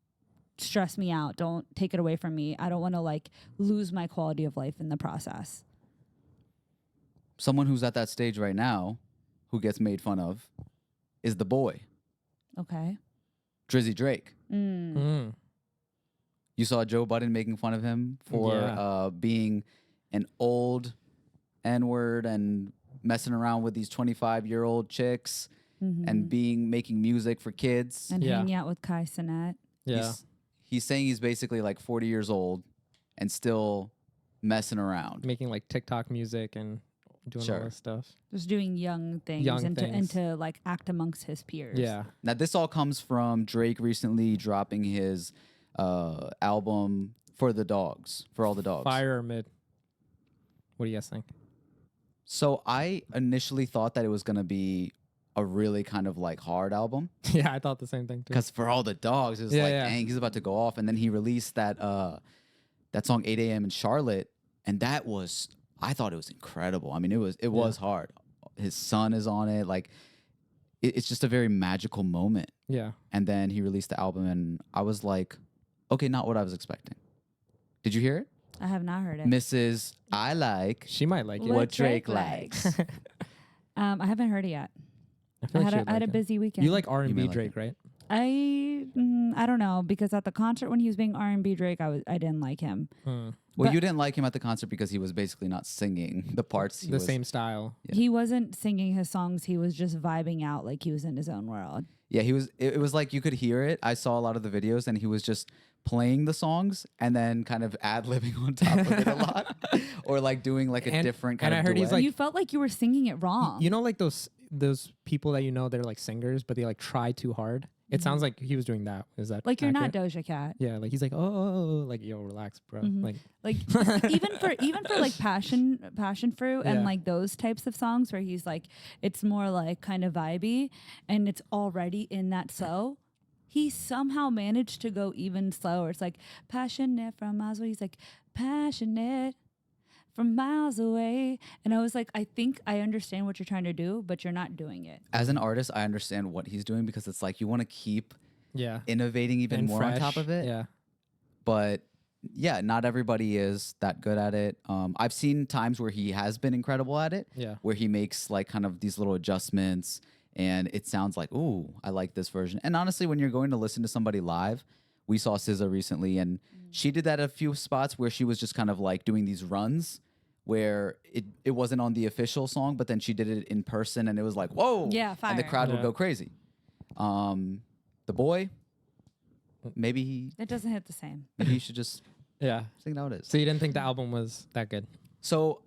stress me out. Don't take it away from me. I don't want to like lose my quality of life in the process. Someone who's at that stage right now who gets made fun of is the boy, Okay. Drizzy Drake. Mm. You saw Joe Budden making fun of him for Yeah. being an old N-word and messing around with these 25-year-old chicks and making music for kids. And Yeah. hanging out with Kai Cenat. Yeah. He's saying he's basically like 40 years old and still messing around. Making like TikTok music and doing Sure. all this stuff. Just doing young things Young and things. to like act amongst his peers. Yeah. Now, this all comes from Drake recently dropping his album For the Dogs, For All the Dogs. Fire or mid? What do you guys think? So I initially thought that it was going to be a really kind of like hard album Yeah, I thought the same thing too. because For All the Dogs is Yeah, like, yeah. dang, he's about to go off. And then he released that song 8 a.m. in Charlotte. And that was, I thought it was incredible. I mean, it was hard. His son is on it. Like, it's just a very magical moment. Yeah. And then he released the album, and I was like, okay, not what I was expecting. Did you hear it? I have not heard it. Mrs. I like She might like it. what Drake likes. I haven't heard it yet. I feel like she would I had like a it. busy weekend. You like You R&B may like Drake, it. right? I don't know, because at the concert when he was being R&B Drake, I didn't like him. Hmm. Well, But- you didn't like him at the concert because he was basically not singing the parts. He The was, same style. Yeah. He wasn't singing his songs. He was just vibing out like he was in his own world. Yeah, he was. It was like you could hear it. I saw a lot of the videos, and he was just playing the songs and then kind of ad-libbing on top of it a lot, or like doing like a And- different kind and of. I heard he's duet. like- you felt like you were singing it wrong. You know, like those people that they're like singers, but they like try too hard. It sounds like he was doing that. Is that like you're accurate? not Doja Cat. Yeah, like he's like, oh, like yo, relax, bro. Mhm. Like, Like even for like passion fruit and Yeah. like those types of songs where he's like it's more like kind of vibey and it's already in that slow. He somehow managed to go even slower. It's like passionate from miles away. He's like passionate from miles away. And I was like, I think I understand what you're trying to do, but you're not doing it. As an artist, I understand what he's doing because it's like you want to keep yeah, innovating even and more on fresh. top of it. Yeah, But yeah, not everybody is that good at it. I've seen times where he has been incredible at it, yeah, where he makes like kind of these little adjustments and it sounds like, ooh, I like this version. And honestly, when you're going to listen to somebody live, we saw SZA recently and she did that at a few spots where she was just kind of like doing these runs where it wasn't on the official song, but then she did it in person and it was like, whoa. Yeah, And the fire. crowd would Yeah. go crazy. The boy, maybe It doesn't hit the same. he should just yeah. sing it how it is. So you didn't think the album was that good? So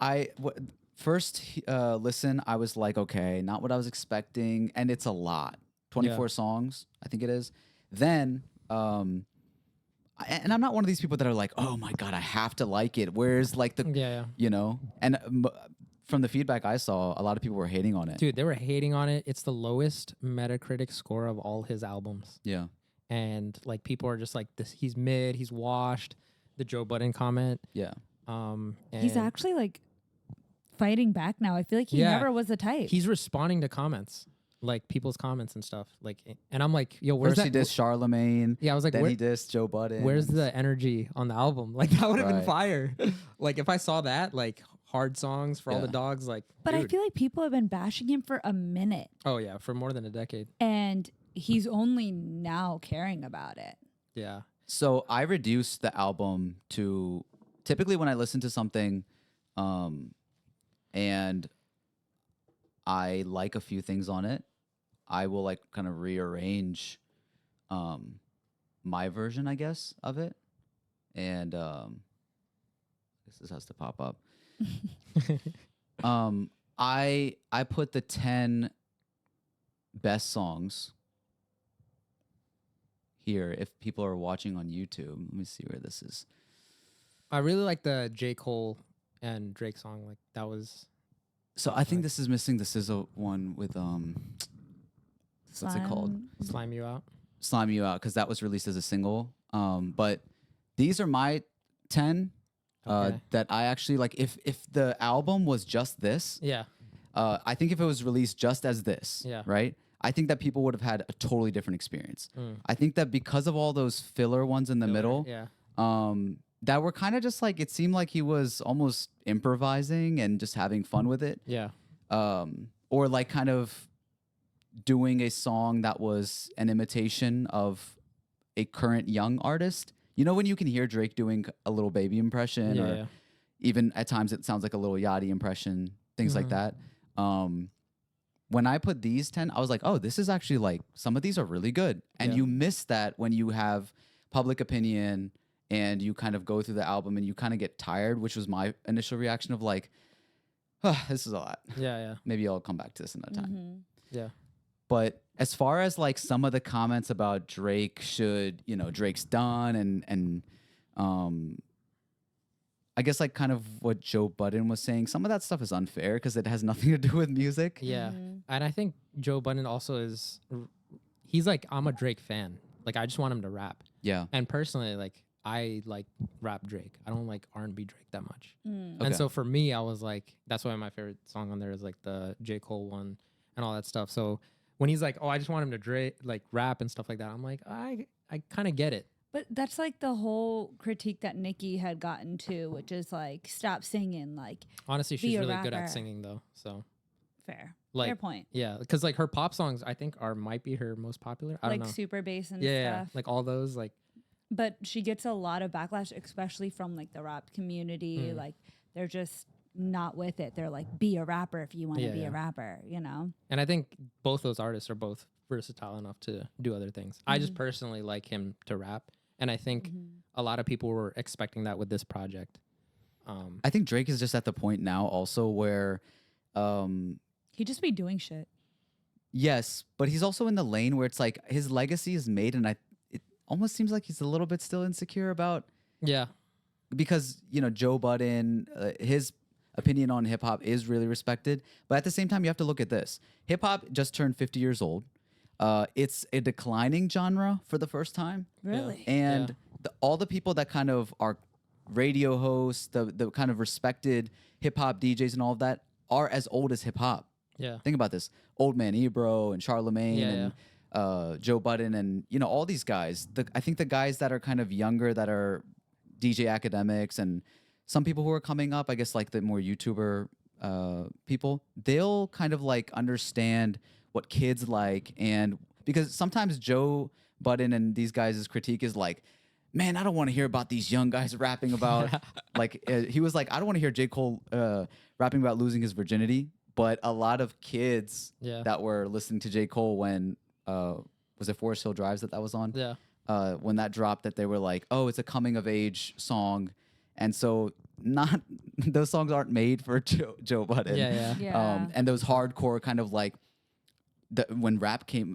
first listen, I was like, okay, not what I was expecting, and it's a lot. 24 songs, I think it is. Then, and I'm not one of these people that are like, oh my god, I have to like it. Where's like the, Yeah. you know, and from the feedback I saw, a lot of people were hating on it. Dude, they were hating on it. It's the lowest Metacritic score of all his albums. Yeah, And like people are just like this, he's mid, he's washed. The Joe Budden comment. yeah. He's and actually like fighting back now. I feel like he Yeah. never was the type. he's responding to comments, like people's comments and stuff. Like, and I'm like, yo, where's First he that? dissed Charlemagne. Yeah, I was like, Then where, he dissed Joe Budden. where's the energy on the album? Like that would have been Right. fire. Like if I saw that, like hard songs for all the Yeah. dogs, like. But I dude. feel like people have been bashing him for a minute, Oh yeah, for more than a decade. and he's only now caring about it. Yeah. So I reduced the album to typically when I listen to something and I like a few things on it, I will like kind of rearrange my version, I guess, of it. And this has to pop up. I put the 10 best songs here if people are watching on YouTube. Let me see where this is. I really like the J. Cole and Drake song. Like that was. So I think this is missing the SZA one with what's it called? Slime You Out. Slime You Out, because that was released as a single. But these are my 10 Okay. that I actually like. If the album was just this, Yeah. I think if it was released just as this, Yeah. right? I think that people would have had a totally different experience. Mm. I think that because of all those filler ones in the Filler, middle, Yeah. that were kind of just like, it seemed like he was almost improvising and just having fun with it. Yeah. Or like kind of doing a song that was an imitation of a current young artist. You know, when you can hear Drake doing a little baby impression, Yeah. or Yeah. even at times it sounds like a little Yachty impression, things like Mhm. that. When I put these 10, I was like, oh, this is actually like, some of these are really good. And Yeah. you miss that when you have Public Opinion and you kind of go through the album and you kind of get tired, which was my initial reaction of like, oh, this is a lot. Yeah. Yeah. Maybe I'll come back to this another time. Mhm. Yeah. But as far as like some of the comments about Drake should, you know, Drake's done and I guess like kind of what Joe Budden was saying, some of that stuff is unfair because it has nothing to do with music. Yeah. Mhm. And I think Joe Budden also is. He's like, I'm a Drake fan. Like I just want him to rap. Yeah. And personally, like I like rap Drake. I don't like R&B Drake that much. Mm. Okay. And so for me, I was like, that's why my favorite song on there is like the J. Cole one and all that stuff. So when he's like, oh, I just want him to like rap and stuff like that, I'm like, I kind of get it. But that's like the whole critique that Nicki had gotten to, which is like, stop singing. Like, Honestly, be she's a really good at rapper. singing though. So Fair. like, Fair point. yeah, because like her pop songs, I think might be her most popular. I Like don't know. super bass and Yeah, stuff. like all those like. But she gets a lot of backlash, especially from like the rap community. Like, they're just not with it. They're like, be a rapper if you want to Yeah, be yeah. a rapper, you know? And I think both those artists are both versatile enough to do other things. I just personally like him to rap, and I think a lot of people were expecting that with this project. I think Drake is just at the point now also where, He just be doing shit. yes, but he's also in the lane where it's like his legacy is made, and it almost seems like he's a little bit still insecure about, Yeah, because Joe Budden, his opinion on hip hop is really respected, but at the same time you have to look at this. Hip hop just turned 50 years old. It's a declining genre for the first time. Really? And all the people that kind of are radio hosts, the kind of respected hip hop DJs and all of that are as old as hip hop. yeah, Think about this: Old Man Ebro and Charlemagne Yeah, and Joe Budden and all these guys. I think the guys that are kind of younger, that are DJ academics, and some people who are coming up, I guess like the more YouTuber people, they'll kind of like understand what kids like, and because sometimes Joe Budden and these guys' critique is like, man, I don't want to hear about these young guys rapping about like he was like, I don't want to hear J. Cole rapping about losing his virginity. But a lot of kids that were listening to J. Cole when was it Forest Hill Drives that was on? yeah, When that dropped, that they were like, oh, it's a coming of age song, and so not those songs aren't made for Joe Budden. Yeah. And those hardcore kind of like when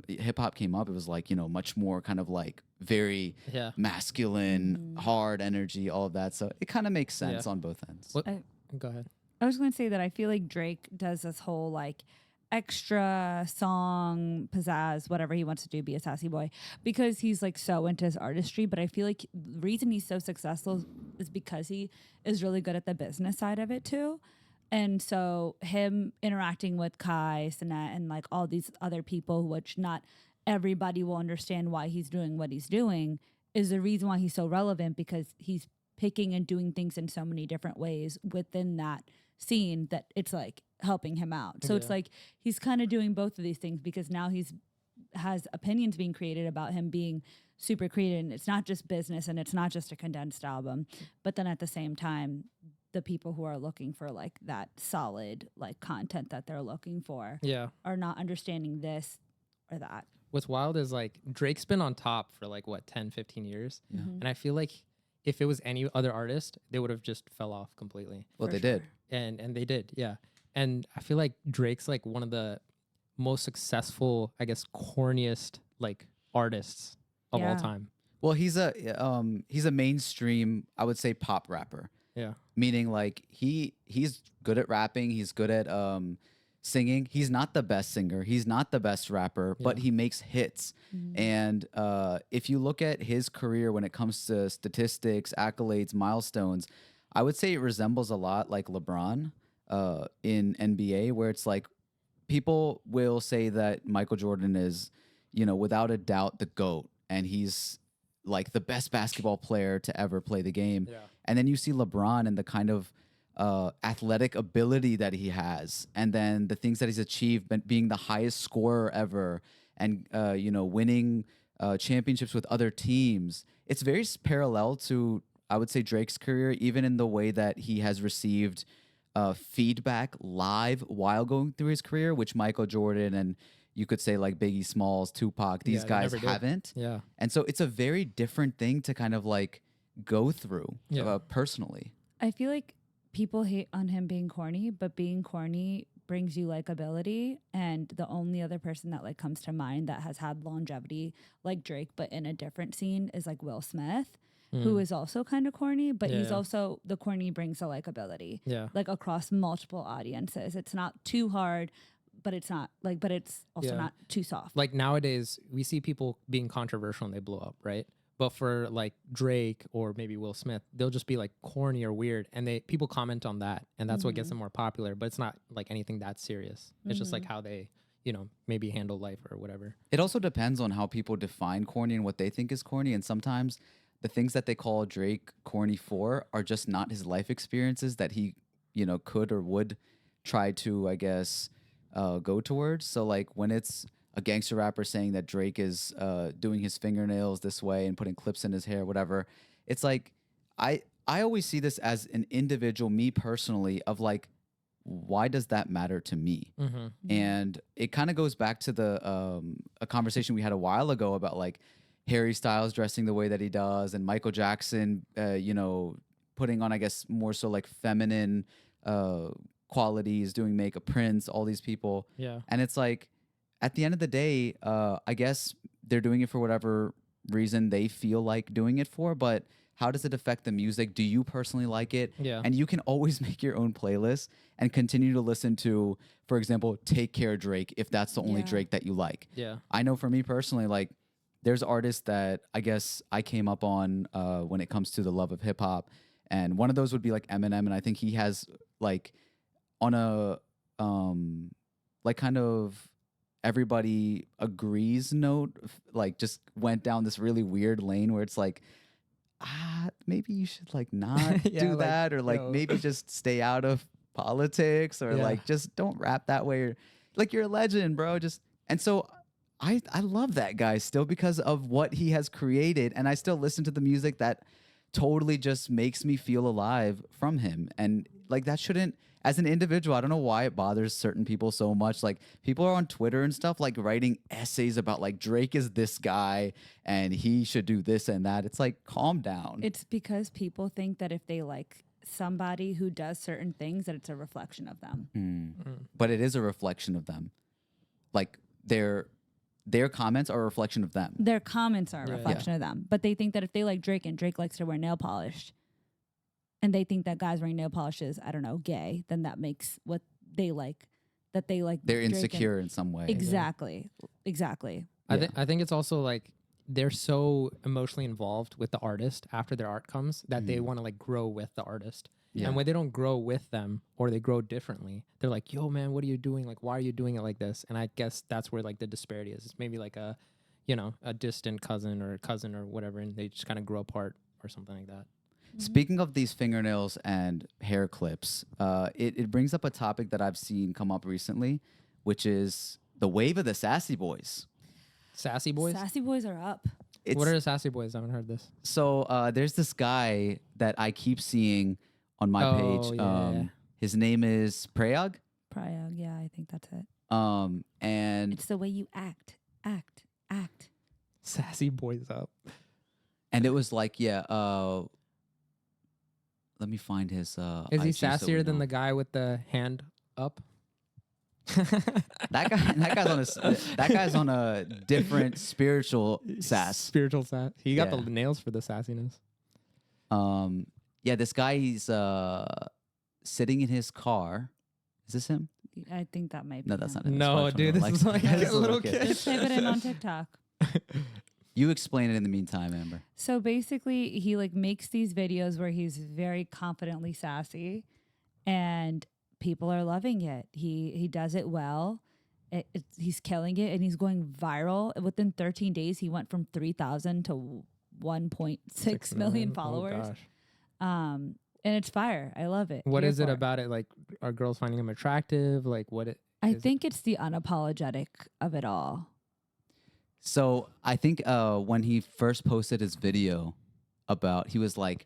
hip hop came up, it was like much more kind of like very yeah. masculine, hard energy, all of that. So it kind of makes sense on both ends. What? Go ahead. I was going to say that I feel like Drake does this whole like extra song pizzazz, whatever he wants to do, be a sassy boy, because he's like so into his artistry. But I feel like the reason he's so successful is because he is really good at the business side of it too. And so him interacting with Kai, Sinet, and like all these other people, which not everybody will understand why he's doing what he's doing, is the reason why he's so relevant, because he's picking and doing things in so many different ways within that scene that it's like helping him out. So it's like he's kind of doing both of these things, because now has opinions being created about him being super creative, and it's not just business and it's not just a condensed album, but then at the same time the people who are looking for like that solid like content that they're looking for are not understanding this or that. What's wild is like Drake's been on top for like what 10, 15 years. And I feel like if it was any other artist, they would have just fell off completely. Well, they did. And they did, yeah. And I feel like Drake's like one of the most successful, I guess, corniest like artists of all time. Well, he's a mainstream, I would say, pop rapper. Yeah. Meaning like he's good at rapping, he's good at singing. He's not the best singer, he's not the best rapper, but he makes hits. And if you look at his career when it comes to statistics, accolades, milestones, I would say it resembles a lot like LeBron in NBA, where it's like people will say that Michael Jordan is, without a doubt the GOAT, and he's like the best basketball player to ever play the game. Yeah. And then you see LeBron and the kind of athletic ability that he has, and then the things that he's achieved, being the highest scorer ever, and winning championships with other teams. It's very parallel to, I would say, Drake's career, even in the way that he has received feedback live while going through his career, which Michael Jordan and you could say like Biggie Smalls, Tupac, these guys haven't. Yeah. And so it's a very different thing to kind of like go through personally. I feel like people hate on him being corny, but being corny brings you likability. And the only other person that like comes to mind that has had longevity like Drake, but in a different scene, is like Will Smith, who is also kind of corny, but he's also, the corny brings a likability. Yeah. Like across multiple audiences. It's not too hard, but it's not like, but it's also not too soft. Like nowadays we see people being controversial and they blow up, right? But for like Drake or maybe Will Smith, they'll just be like corny or weird, and people comment on that, and that's what gets them more popular. But it's not like anything that serious. It's just like how they, maybe handle life or whatever. It also depends on how people define corny and what they think is corny. And sometimes the things that they call Drake corny for are just not his life experiences that he, could or would try to, I guess, go towards. So like when it's a gangster rapper saying that Drake is doing his fingernails this way and putting clips in his hair, whatever, it's like I always see this as an individual, me personally, of like, why does that matter to me? Mm-hmm. And it kind of goes back to the a conversation we had a while ago about like Harry Styles dressing the way that he does, and Michael Jackson, putting on, I guess, more so like feminine qualities, doing makeup, Prince, all these people. Yeah. And it's like, at the end of the day, I guess they're doing it for whatever reason they feel like doing it for, but how does it affect the music? Do you personally like it? Yeah. And you can always make your own playlist and continue to listen to, for example, Take Care Drake, if that's the only Yeah. Drake that you like. Yeah. I know for me personally, like, there's artists that I guess I came up on when it comes to the love of hip hop. And one of those would be like Eminem. And I think he has like on a like kind of everybody agrees note, like just went down this really weird lane where it's like, maybe you should like not Yeah, do like, that, or like yo. maybe just stay out of politics, or Yeah. like just don't rap that way, or like you're a legend, bro. Just and so I love that guy still because of what he has created, and I still listen to the music that totally just makes me feel alive from him. And like that shouldn't, as an individual, I don't know why it bothers certain people so much. Like people are on Twitter and stuff like writing essays about like Drake is this guy and he should do this and that. It's like, calm down. It's because people think that if they like somebody who does certain things, that it's a reflection of them. But it is a reflection of them. Like their comments are a reflection of them. Their comments are a Yeah. reflection of them. But they think that if they like Drake and Drake likes to wear nail polish, and they think that guys wearing nail polish is, I don't know, gay, then that makes what they like, that they like. They're Drake and- insecure in some way. Exactly. Exactly. Yeah. I think it's also like they're so emotionally involved with the artist after their art comes that they want to like grow with the artist. Yeah. And when they don't grow with them or they grow differently, they're like, yo, man, what are you doing? Like, why are you doing it like this? And I guess that's where like the disparity is. It's maybe like a distant cousin or whatever, and they just kind of grow apart or something like that. Speaking of these fingernails and hair clips, it brings up a topic that I've seen come up recently, which is the wave of the Sassy Boys. Sassy boys? Sassy boys are up. What are the sassy boys? I haven't heard this. So there's this guy that I keep seeing on my Oh, page. yeah. His name is Prayag. Prayag, yeah, I think that's it. And It's the way you act. Sassy boys up. it was like, let me find his Is he IG so we sassier than know. the guy with the hand up? that guy's on a different spiritual sass. Spiritual sass. He got Yeah. the nails for the sassiness. This guy, he's sitting in his car. Is this him? I think that might be. No, that's him. not him. No, That's probably dude, from this is Alexa. like That's a little kid. Just type it in on TikTok. You explain it in the meantime, Amber. So basically, he like makes these videos where he's very confidently sassy, and people are loving it. He does it well. He's killing it, and he's going viral. Within 13 days, he went from 3,000 to 1.6 million followers. Oh, gosh. And it's fire. I love it. What Here is it for about it? Like, are girls finding him attractive? Like, what it? I is it- think it's the unapologetic of it all. So I think when he first posted his video about, he was like,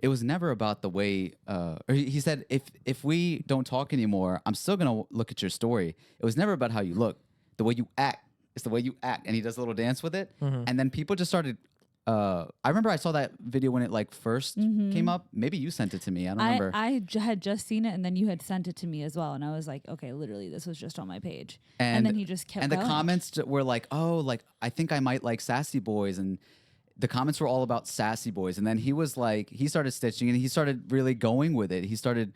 it was never about the way, or he said, if we don't talk anymore, I'm still gonna look at your story. It was never about how you look, the way you act. It's the way you act, and he does a little dance with it, and then people just started. I remember I saw that video when it like first came up. Maybe you sent it to me. I don't remember. Had just seen it, and then you had sent it to me as well, and I was like, okay, literally, this was just on my page. And then he just kept and the going. comments were like, oh, like I think I might like Sassy Boys, and the comments were all about Sassy Boys. And then he was like, he started stitching, and he started really going with it. He started,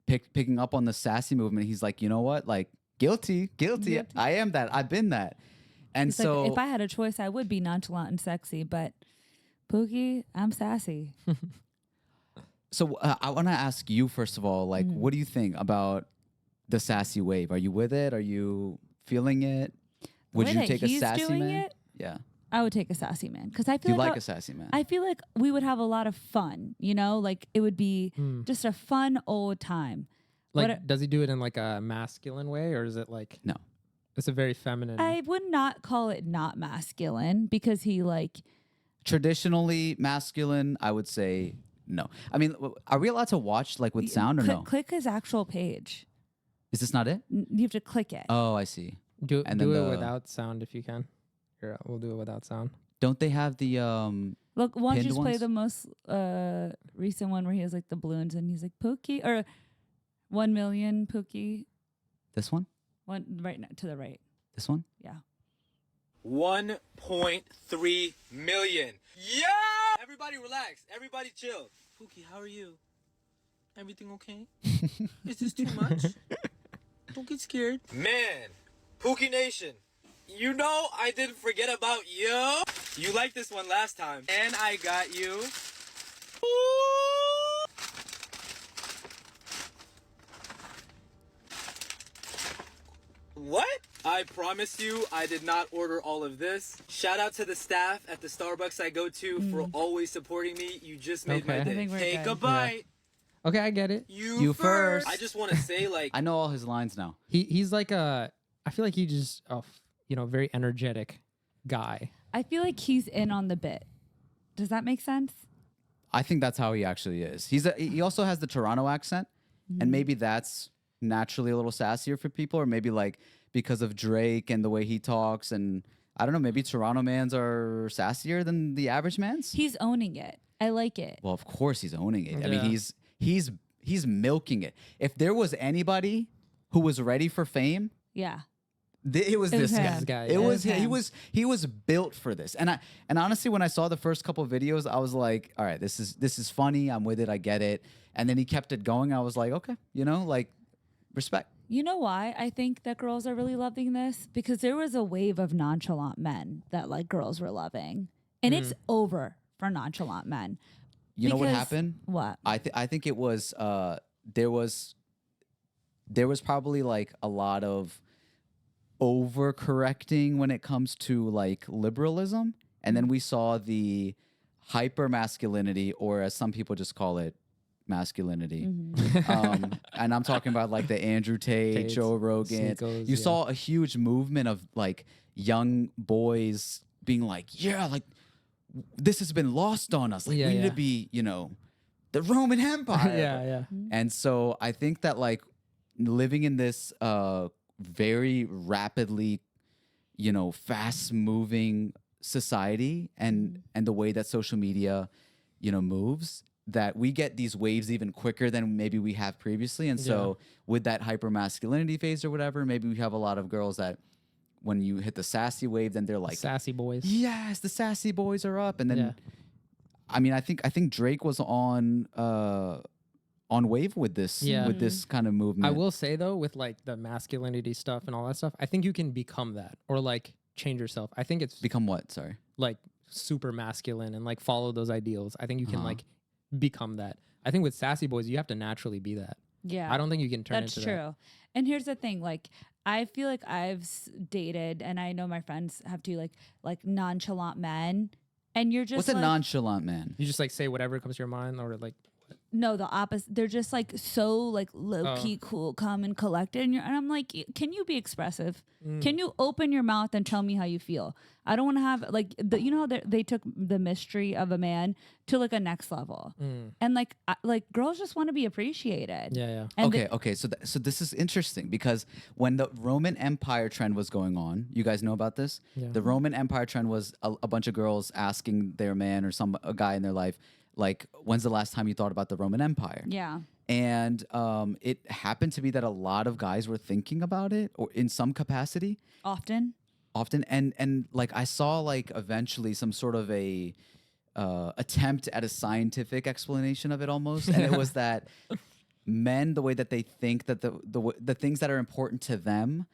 picking up on the sassy movement. He's like, you know what, like guilty. I am that. I've been that. And It's so like, if I had a choice, I would be nonchalant and sexy, but Pookie, I'm sassy. I want to ask you first of all, like, what do you think about the sassy wave? Are you with it? Are you feeling it? Would way you that take a he's sassy doing man? it? Yeah. I would take a sassy man because I Do feel you like like a sassy man? I feel like we would have a lot of fun. You know, like it would be Mm. just a fun old time. Like, What does he do it in like a masculine way, or is it like No. It's a very feminine. I would not call it not masculine because he like Traditionally masculine, I would say no. I mean, are we allowed to watch like with sound or no? click his actual page. Is this not it? You have to click it. Oh, I see. do and do then it the- without sound if you can. Here, we'll do it without sound. Don't they have the Look, why don't you pinned just play ones? the most recent one where he has like the balloons and he's like Pookie or 1 million Pookie. this one? One right now, to the right. This one? Yeah. 1.3 million. Yeah! Everybody relax. Everybody chill. Pookie, how are you? Everything okay? Is this too much? Don't get scared. Man, Pookie Nation, you know I didn't forget about you. You liked this one last time. And I got you. What? I promise you, I did not order all of this. Shout out to the staff at the Starbucks I go to for always supporting me. You just made my Okay. I day. think we're Take good. a bite. Okay, I get it. You first. I just want to say, like, I know all his lines now. He's like a. I feel like he just very energetic guy. I feel like he's in on the bit. Does that make sense? I think that's how he actually is. He also has the Toronto accent, and maybe that's naturally a little sassier for people, or maybe like because of Drake and the way he talks, and I don't know, maybe Toronto mans are sassier than the average mans. He's owning it. I like it. Well, of course he's owning it. I mean, Yeah. he's milking it. If there was anybody who was ready for fame, Yeah. it was It was this him. guy. This guy, It yeah. was It him. was He was built for this. And honestly, when I saw the first couple of videos, I was like, all right, this is funny. I'm with it. I get it. And then he kept it going. I was like, okay, like respect. You know why I think that girls are really loving this? Because there was a wave of nonchalant men that like girls were loving. And it's over for nonchalant men. You know what Because- happened? What? I think it was there was probably like a lot of overcorrecting when it comes to like liberalism, and then we saw the hyper masculinity, or as some people just call it, masculinity. And I'm talking about like the Andrew Tate, Tates, Joe Rogan. Sneakos, You yeah. saw a huge movement of like young boys being like, yeah, like this has been lost on us. Like Yeah, we need yeah. to be, the Roman Empire. yeah. And so I think that like living in this very rapidly, fast moving society and the way that social media, moves, that we get these waves even quicker than maybe we have previously. And so with that hyper masculinity phase or whatever, maybe we have a lot of girls that when you hit the sassy wave, then they're like, Sassy boys. yes, the sassy boys are up. And then Yeah. I mean, I think Drake was on wave with this Yeah. with this kind of movement. I will say though, with like the masculinity stuff and all that stuff, I think you can become that or like change yourself. I think it's become what? Sorry. like super masculine and like follow those ideals. I think you can Uh-huh. like become that. I think with sassy boys, you have to naturally be that. Yeah. I don't think you can turn That's into true. that. And here's the thing, like I feel like I've dated, and I know my friends have too, like nonchalant men, and you're just What's a like, nonchalant man? You just like say whatever comes to your mind or like no, the opposite. They're just like so like low key, cool, calm, and collected. And I'm like, can you be expressive? Can you open your mouth and tell me how you feel? I don't want to have like how they took the mystery of a man to like a next level, and like girls just want to be appreciated. Yeah. And Okay. So this is interesting because when the Roman Empire trend was going on, you guys know about this. Yeah. The Roman Empire trend was a bunch of girls asking their man or a guy in their life, like, when's the last time you thought about the Roman Empire? yeah. And it happened to be that a lot of guys were thinking about it, or in some capacity. Often. And like I saw like eventually some sort of a attempt at a scientific explanation of it almost, and it was that men, the way that they think that the things that are important to them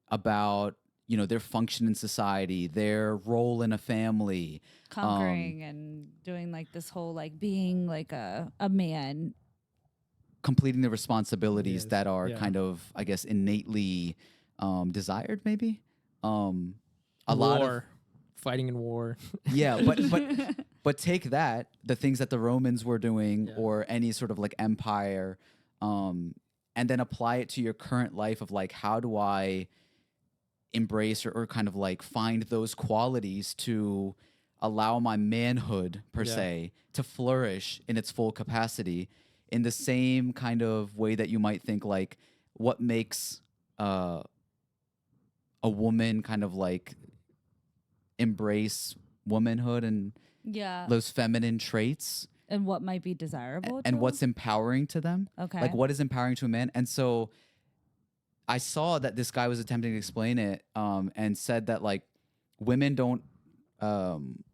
about their function in society, their role in a family, Conquering and doing like this whole like being like a man. completing the responsibilities Yes, that are yeah. kind of, I guess, innately desired, maybe. A war. fighting in war. Yeah, but take that, the things that the Romans were doing, Yeah. or any sort of like empire, and then apply it to your current life of like, how do I embrace or kind of like find those qualities to allow my manhood per Yeah. se to flourish in its full capacity, in the same kind of way that you might think like what makes a woman kind of like embrace womanhood and Yeah. those feminine traits, And what might be desirable and to what's empowering to them. Okay. Like what is empowering to a man. And so I saw that this guy was attempting to explain it, and said that like women don't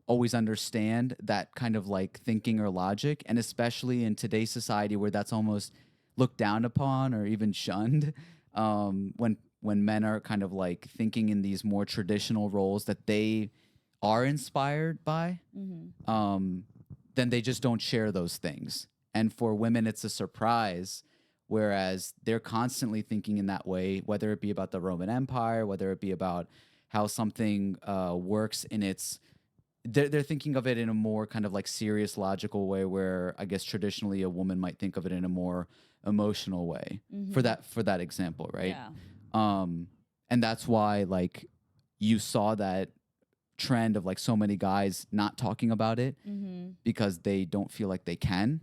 always understand that kind of like thinking or logic, and especially in today's society where that's almost looked down upon or even shunned, when men are kind of like thinking in these more traditional roles that they are inspired by, then they just don't share those things. And for women, it's a surprise. Whereas they're constantly thinking in that way, whether it be about the Roman Empire, whether it be about how something works in its, they're thinking of it in a more kind of like serious, logical way, where I guess traditionally a woman might think of it in a more emotional way, for that example, right? Yeah. And that's why like you saw that trend of like so many guys not talking about it because they don't feel like they can.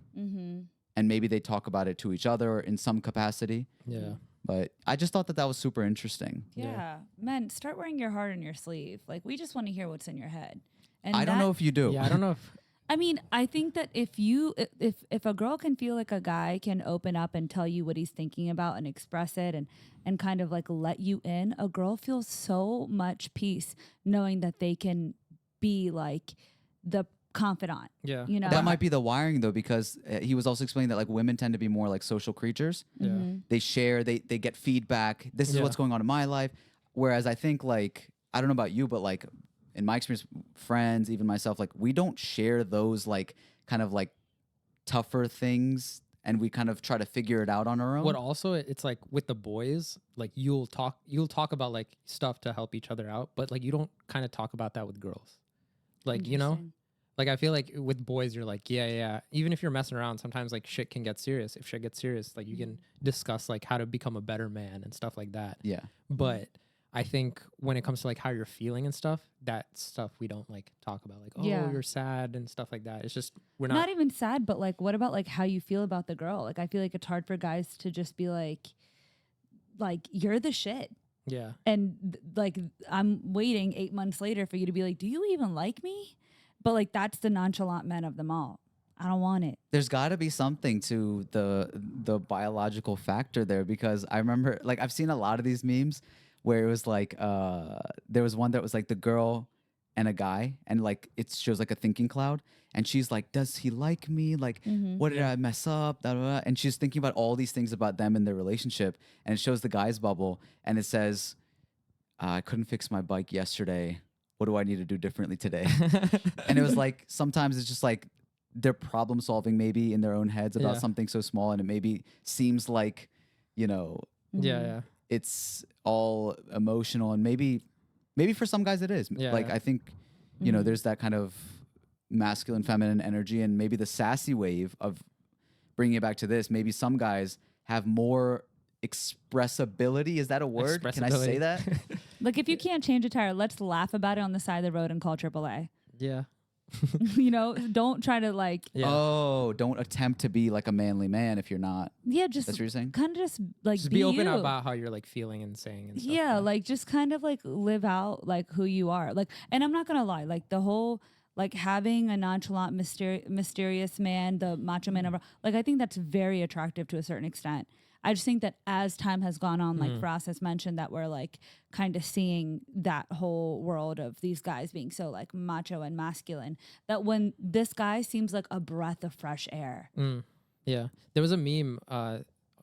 And maybe they talk about it to each other in some capacity. Yeah. But I just thought that was super interesting. Yeah. Men, start wearing your heart on your sleeve. Like, we just want to hear what's in your head. And I don't know if you do. Yeah, I don't know if I mean, I think that if a girl can feel like a guy can open up and tell you what he's thinking about and express it and kind of like let you in, a girl feels so much peace knowing that they can be like the confidant. Yeah. You know? That might be the wiring though, because he was also explaining that like women tend to be more like social creatures. Yeah. They share, they get feedback. This is Yeah. what's going on in my life. Whereas I think like, I don't know about you, but like in my experience, friends, even myself, like we don't share those like kind of like tougher things, and we kind of try to figure it out on our own. What also it's like with the boys, like you'll talk about like stuff to help each other out, but like you don't kind of talk about that with girls. Like, you know, Interesting. like I feel like with boys you're like, yeah. Even if you're messing around, sometimes like shit can get serious. If shit gets serious, like you can discuss like how to become a better man and stuff like that. Yeah. But I think when it comes to like how you're feeling and stuff, that stuff we don't like talk about. Like, oh, Yeah. you're sad and stuff like that. It's just we're Not not. even sad, but like, what about like how you feel about the girl? Like, I feel like it's hard for guys to just be like, you're the shit. Yeah. And like, I'm waiting 8 months later for you to be like, do you even like me? But like, that's the nonchalant men of them all. I don't want it. There's got to be something to the biological factor there, because I remember like I've seen a lot of these memes where it was like there was one that was like the girl and a guy, and like it shows like a thinking cloud, and she's like, does he like me? Like, what did I mess up? Da, da, da. And she's thinking about all these things about them and their relationship, and it shows the guy's bubble, and it says, I couldn't fix my bike yesterday. What do I need to do differently today? And it was like, sometimes it's just like they're problem solving maybe in their own heads about Yeah. something so small, and it maybe seems like, you know, Yeah. it's all emotional, and maybe for some guys it is. Yeah, Like yeah. I think, you know, there's that kind of masculine, feminine energy, and maybe the sassy wave of bringing it back to this. Maybe some guys have more expressibility. Is that a word? Can I say Expressibility. that? Like, if you can't change a tire, let's laugh about it on the side of the road and call AAA. Yeah. You know, don't try to like, Yeah. Oh, don't attempt to be like a manly man if you're not. yeah, just That's what you're saying? kind of just like Just be open you. about how you're like feeling and saying and stuff. Yeah, like just kind of like live out like who you are. Like, and I'm not gonna lie, like the whole like having a nonchalant, mysterious man, the macho man, like I think that's very attractive to a certain extent. I just think that as time has gone on, like Faraz has mentioned, that we're like kind of seeing that whole world of these guys being so like macho and masculine, that when this guy seems like a breath of fresh air. Yeah. There was a meme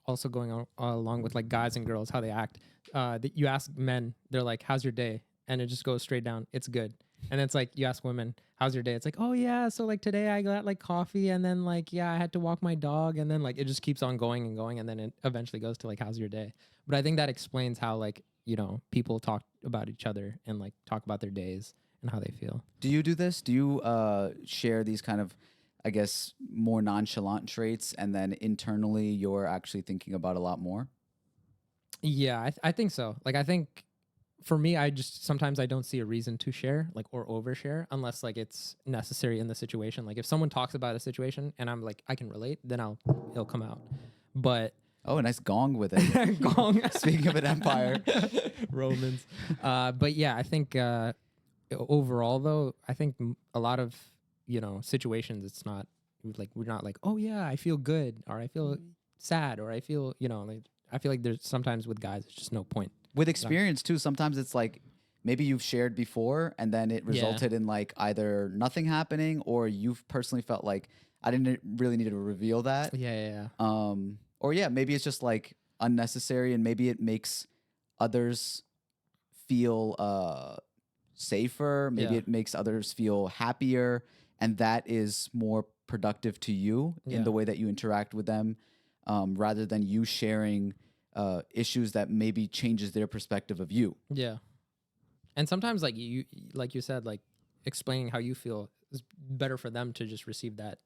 also going on along with like guys and girls, how they act. That you ask men, they're like, how's your day? And it just goes straight down. It's good. And it's like, you ask women, how's your day? It's like, oh yeah. So like today I got like coffee, and then like, yeah, I had to walk my dog. And then like, it just keeps on going and going. And then it eventually goes to like, how's your day? But I think that explains how like, you know, people talk about each other and like talk about their days. and how they feel. Do you do this? Do you share these kind of, I guess, more nonchalant traits, and then internally you're actually thinking about a lot more? Yeah, I think so. Like, I think for me, I just sometimes I don't see a reason to share, like, or overshare unless like it's necessary in the situation. Like, if someone talks about a situation and I'm like, I can relate, then it'll come out. But Oh, a nice gong with it. gong. Speaking of an empire. Romans. But yeah, I think overall though, I think a lot of situations, it's not like we're not like, oh yeah, I feel good, or I feel sad, or I feel like I feel like there's sometimes with guys it's just no point. With experience too, sometimes it's like maybe you've shared before and then it resulted in like either nothing happening, or you've personally felt like I didn't really need to reveal that. Yeah. Or yeah, maybe it's just like unnecessary, and maybe it makes others feel safer. Maybe it makes others feel happier, and that is more productive to you in the way that you interact with them, rather than you sharing issues that maybe changes their perspective of you. Yeah. And sometimes like you said, like explaining how you feel is better for them to just receive that,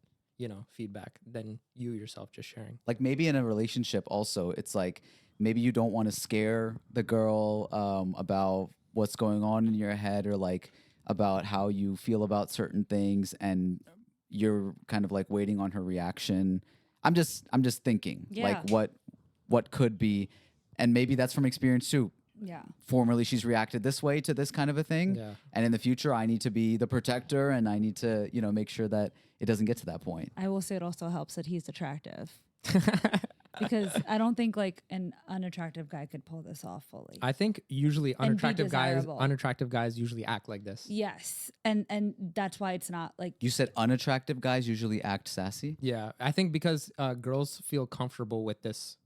feedback than you yourself just sharing. Like maybe in a relationship also, it's like maybe you don't want to scare the girl about what's going on in your head, or like about how you feel about certain things, and you're kind of like waiting on her reaction. I'm just thinking like what could be, and maybe that's from experience too. Yeah. Formerly, she's reacted this way to this kind of a thing. Yeah. And in the future, I need to be the protector, and I need to, make sure that it doesn't get to that point. I will say it also helps that he's attractive. Because I don't think like an unattractive guy could pull this off fully. I think usually And be unattractive desirable. guys usually act like this. Yes. And that's why it's not like You said unattractive guys usually act sassy. Yeah, I think because girls feel comfortable with this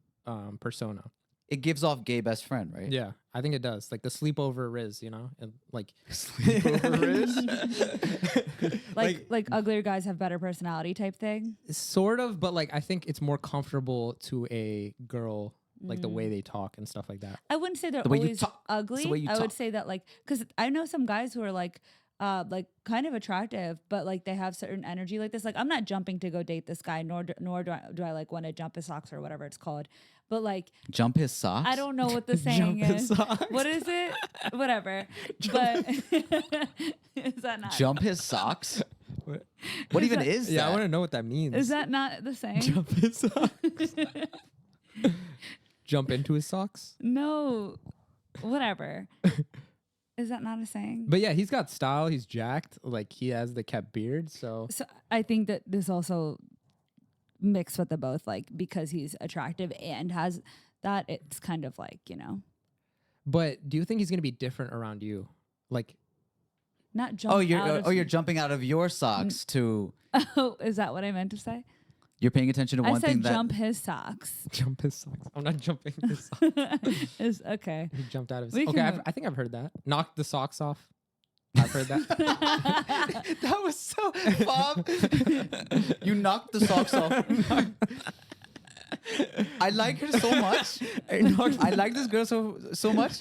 persona. It gives off gay best friend, right? Yeah, I think it does. Like the sleepover Riz, and like Sleepover Riz? like uglier guys have better personality type thing. Sort of, but like I think it's more comfortable to a girl, like the way they talk and stuff like that. I wouldn't say they're The way you always talk. It's ugly. the way you I would talk. say that like, because I know some guys who are like kind of attractive, but like they have certain energy like this. Like I'm not jumping to go date this guy, nor do I like want to jump his socks or whatever it's called. But like Jump his socks? I don't know what the saying Jump his is. socks. What is it? Whatever. But is that not? Jump his socks? What even is Yeah, that? I want to know what that means. Is that not the saying? jump his socks? Jump into his socks? No. Whatever. Is that not a saying? But yeah, he's got style. He's jacked. Like he has the kept beard. So So I think that this also mixed with the both, like because he's attractive and has that, it's kind of like, But do you think he's gonna be different around you? Like, not jump you're jumping out of your socks to. Oh, is that what I meant to say? You're paying attention to I one said thing that. jump his socks. jump his socks. I'm not jumping his socks. Is okay. He jumped out of his. We Okay, can- I think I've heard that. Knock the socks off. I've heard that. That was so Bob. You knocked the socks off. I like her so much. I like this girl so much.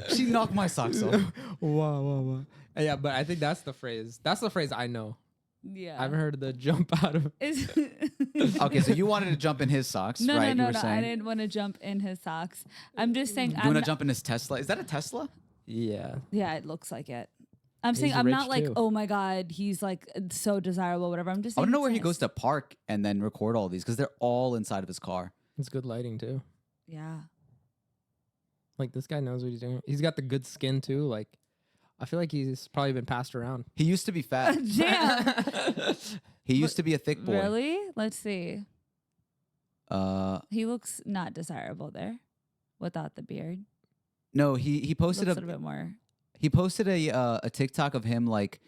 She knocked my socks off. Wow. Yeah, but I think that's the phrase. That's the phrase I know. Yeah. I haven't heard the jump out of. Is Okay, so you wanted to jump in his socks, no, right? no, You were no. I saying. didn't want to jump in his socks. I'm just saying. You want to jump in his Tesla? Is that a Tesla? Yeah. Yeah, it looks like it. I'm saying He's I'm rich not like, too. oh my god, he's like so desirable, whatever. I'm just. I saying want to know it's where he nice. goes to park and then record all these, because they're all inside of his car. It's good lighting too. Yeah. Like this guy knows what he's doing. He's got the good skin too. Like I feel like he's probably been passed around. He used to be fat. Damn. He used to be a thick boy. Really? Let's see. He He looks not desirable there, without the beard. no, he posted Looks a little bit more. he posted a TikTok of him like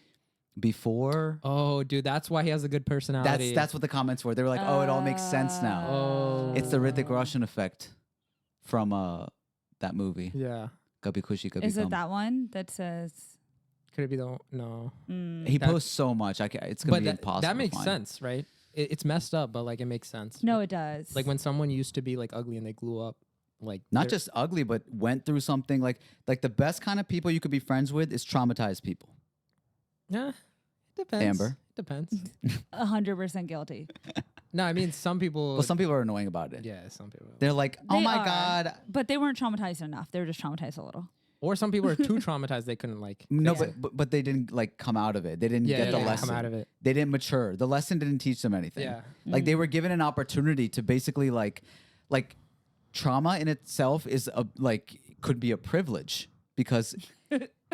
before. Oh, dude, that's why he has a good personality. That's what the comments were. They were like, "Oh, it all makes sense now." Oh. It's the Hrithik Roshan effect from that movie. Yeah. Kabhi Khushi Kabhi Is Gham. it that one that says? Could it be the no? He That- posts so much. It's gonna But be that, impossible. that to makes find. sense, right? It's messed up, but like it makes sense. No, it does. Like when someone used to be like ugly and they grew up like Not they're- just ugly, but went through something like the best kind of people you could be friends with is traumatized people. yeah, it depends. Amber. Depends. 100% guilty. No, I mean some people. Well, some people are annoying about it. yeah, some people. They're like, oh They my are, God. But they weren't traumatized enough. They were just traumatized a little. Or some people are too traumatized they couldn't like. No, face it. but they didn't like come out of it. They didn't Yeah, get they the didn't lesson. come out of it. They didn't mature. The lesson didn't teach them anything. Yeah. Like they were given an opportunity to basically like trauma in itself is could be a privilege because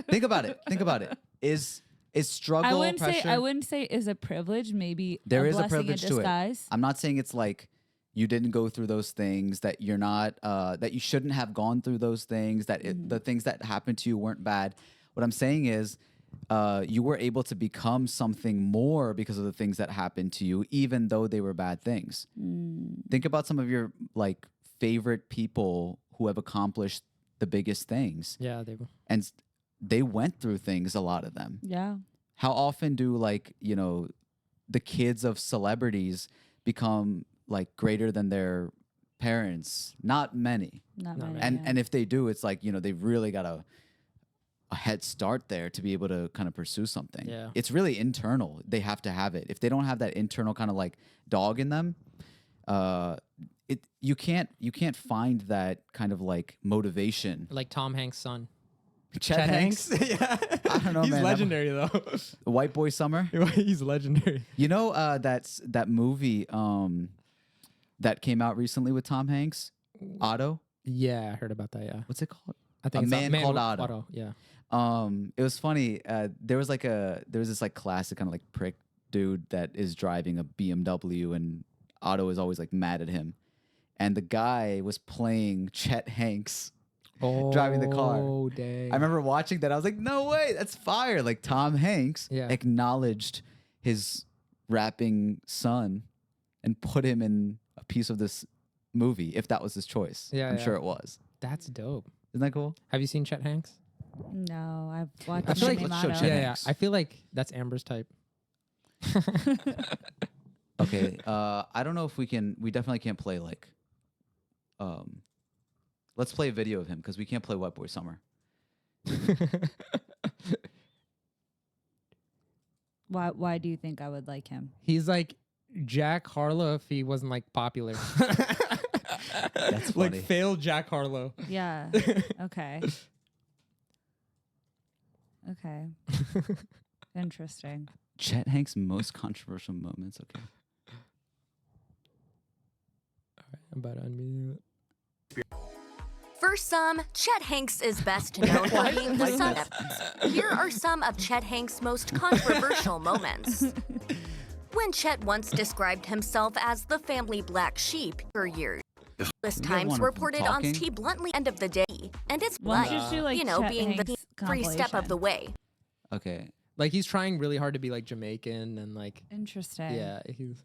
think about it. Think about it. Is struggle pressure? I wouldn't say is a privilege. Maybe There a is a blessing privilege in to it. disguise. I'm not saying it's like you didn't go through those things, that you're not, that you shouldn't have gone through those things, that the things that happened to you weren't bad. What I'm saying is you were able to become something more because of the things that happened to you, even though they were bad things. Think about some of your like favorite people who have accomplished the biggest things. Yeah, they. And they went through things, a lot of them. Yeah. How often do the kids of celebrities become like greater than their parents? Not many. Not Not many. many. And if they do, it's like, they've really got a head start there to be able to kind of pursue something. Yeah. It's really internal. They have to have it. If they don't have that internal kind of like dog in them, you can't find that kind of like motivation. Like Tom Hanks' son. Chet Hanks? Yeah. I don't know, He's man. legendary though. White Boy Summer. He's legendary. That's that movie that came out recently with Tom Hanks, Otto. Yeah, I heard about that. Yeah, What's it called? I think A it's Man Called Otto. Yeah. It was funny. There was this like classic kind of like prick dude that is driving a BMW, and Otto is always like mad at him, and the guy was playing Chet Hanks driving the car. Oh, dang. I remember watching that. I was like, no way, that's fire. Like Tom Hanks Yeah. acknowledged his rapping son and put him in a piece of this movie, if that was his choice. Yeah, I'm yeah. sure it was. That's dope. Isn't that cool? Have you seen Chet Hanks? No, I've watched I feel like- let's show Motto. Chet Yeah, Hanks. I feel like that's Amber's type. Okay. I don't know if we can. We definitely can't play like. Let's play a video of him because we can't play White Boy Summer. Why do you think I would like him? He's like Jack Harlow if he wasn't like popular. That's like funny. failed Jack Harlow. Yeah. Okay. Okay. Interesting. Chet Hanks' most controversial moments. Okay. I'm about to unmute. For some, Chet Hanks is best known for being the son of. Here are some of Chet Hanks' most controversial moments. When Chet once described himself as the family black sheep for years. This We have times one of them reported on talking. T bluntly end of the day, and it's Why don't you like, just do, like, Chet being the Hanks free step of the compilation? way. Okay. Like he's trying really hard to be like Jamaican and like Interesting. yeah, he's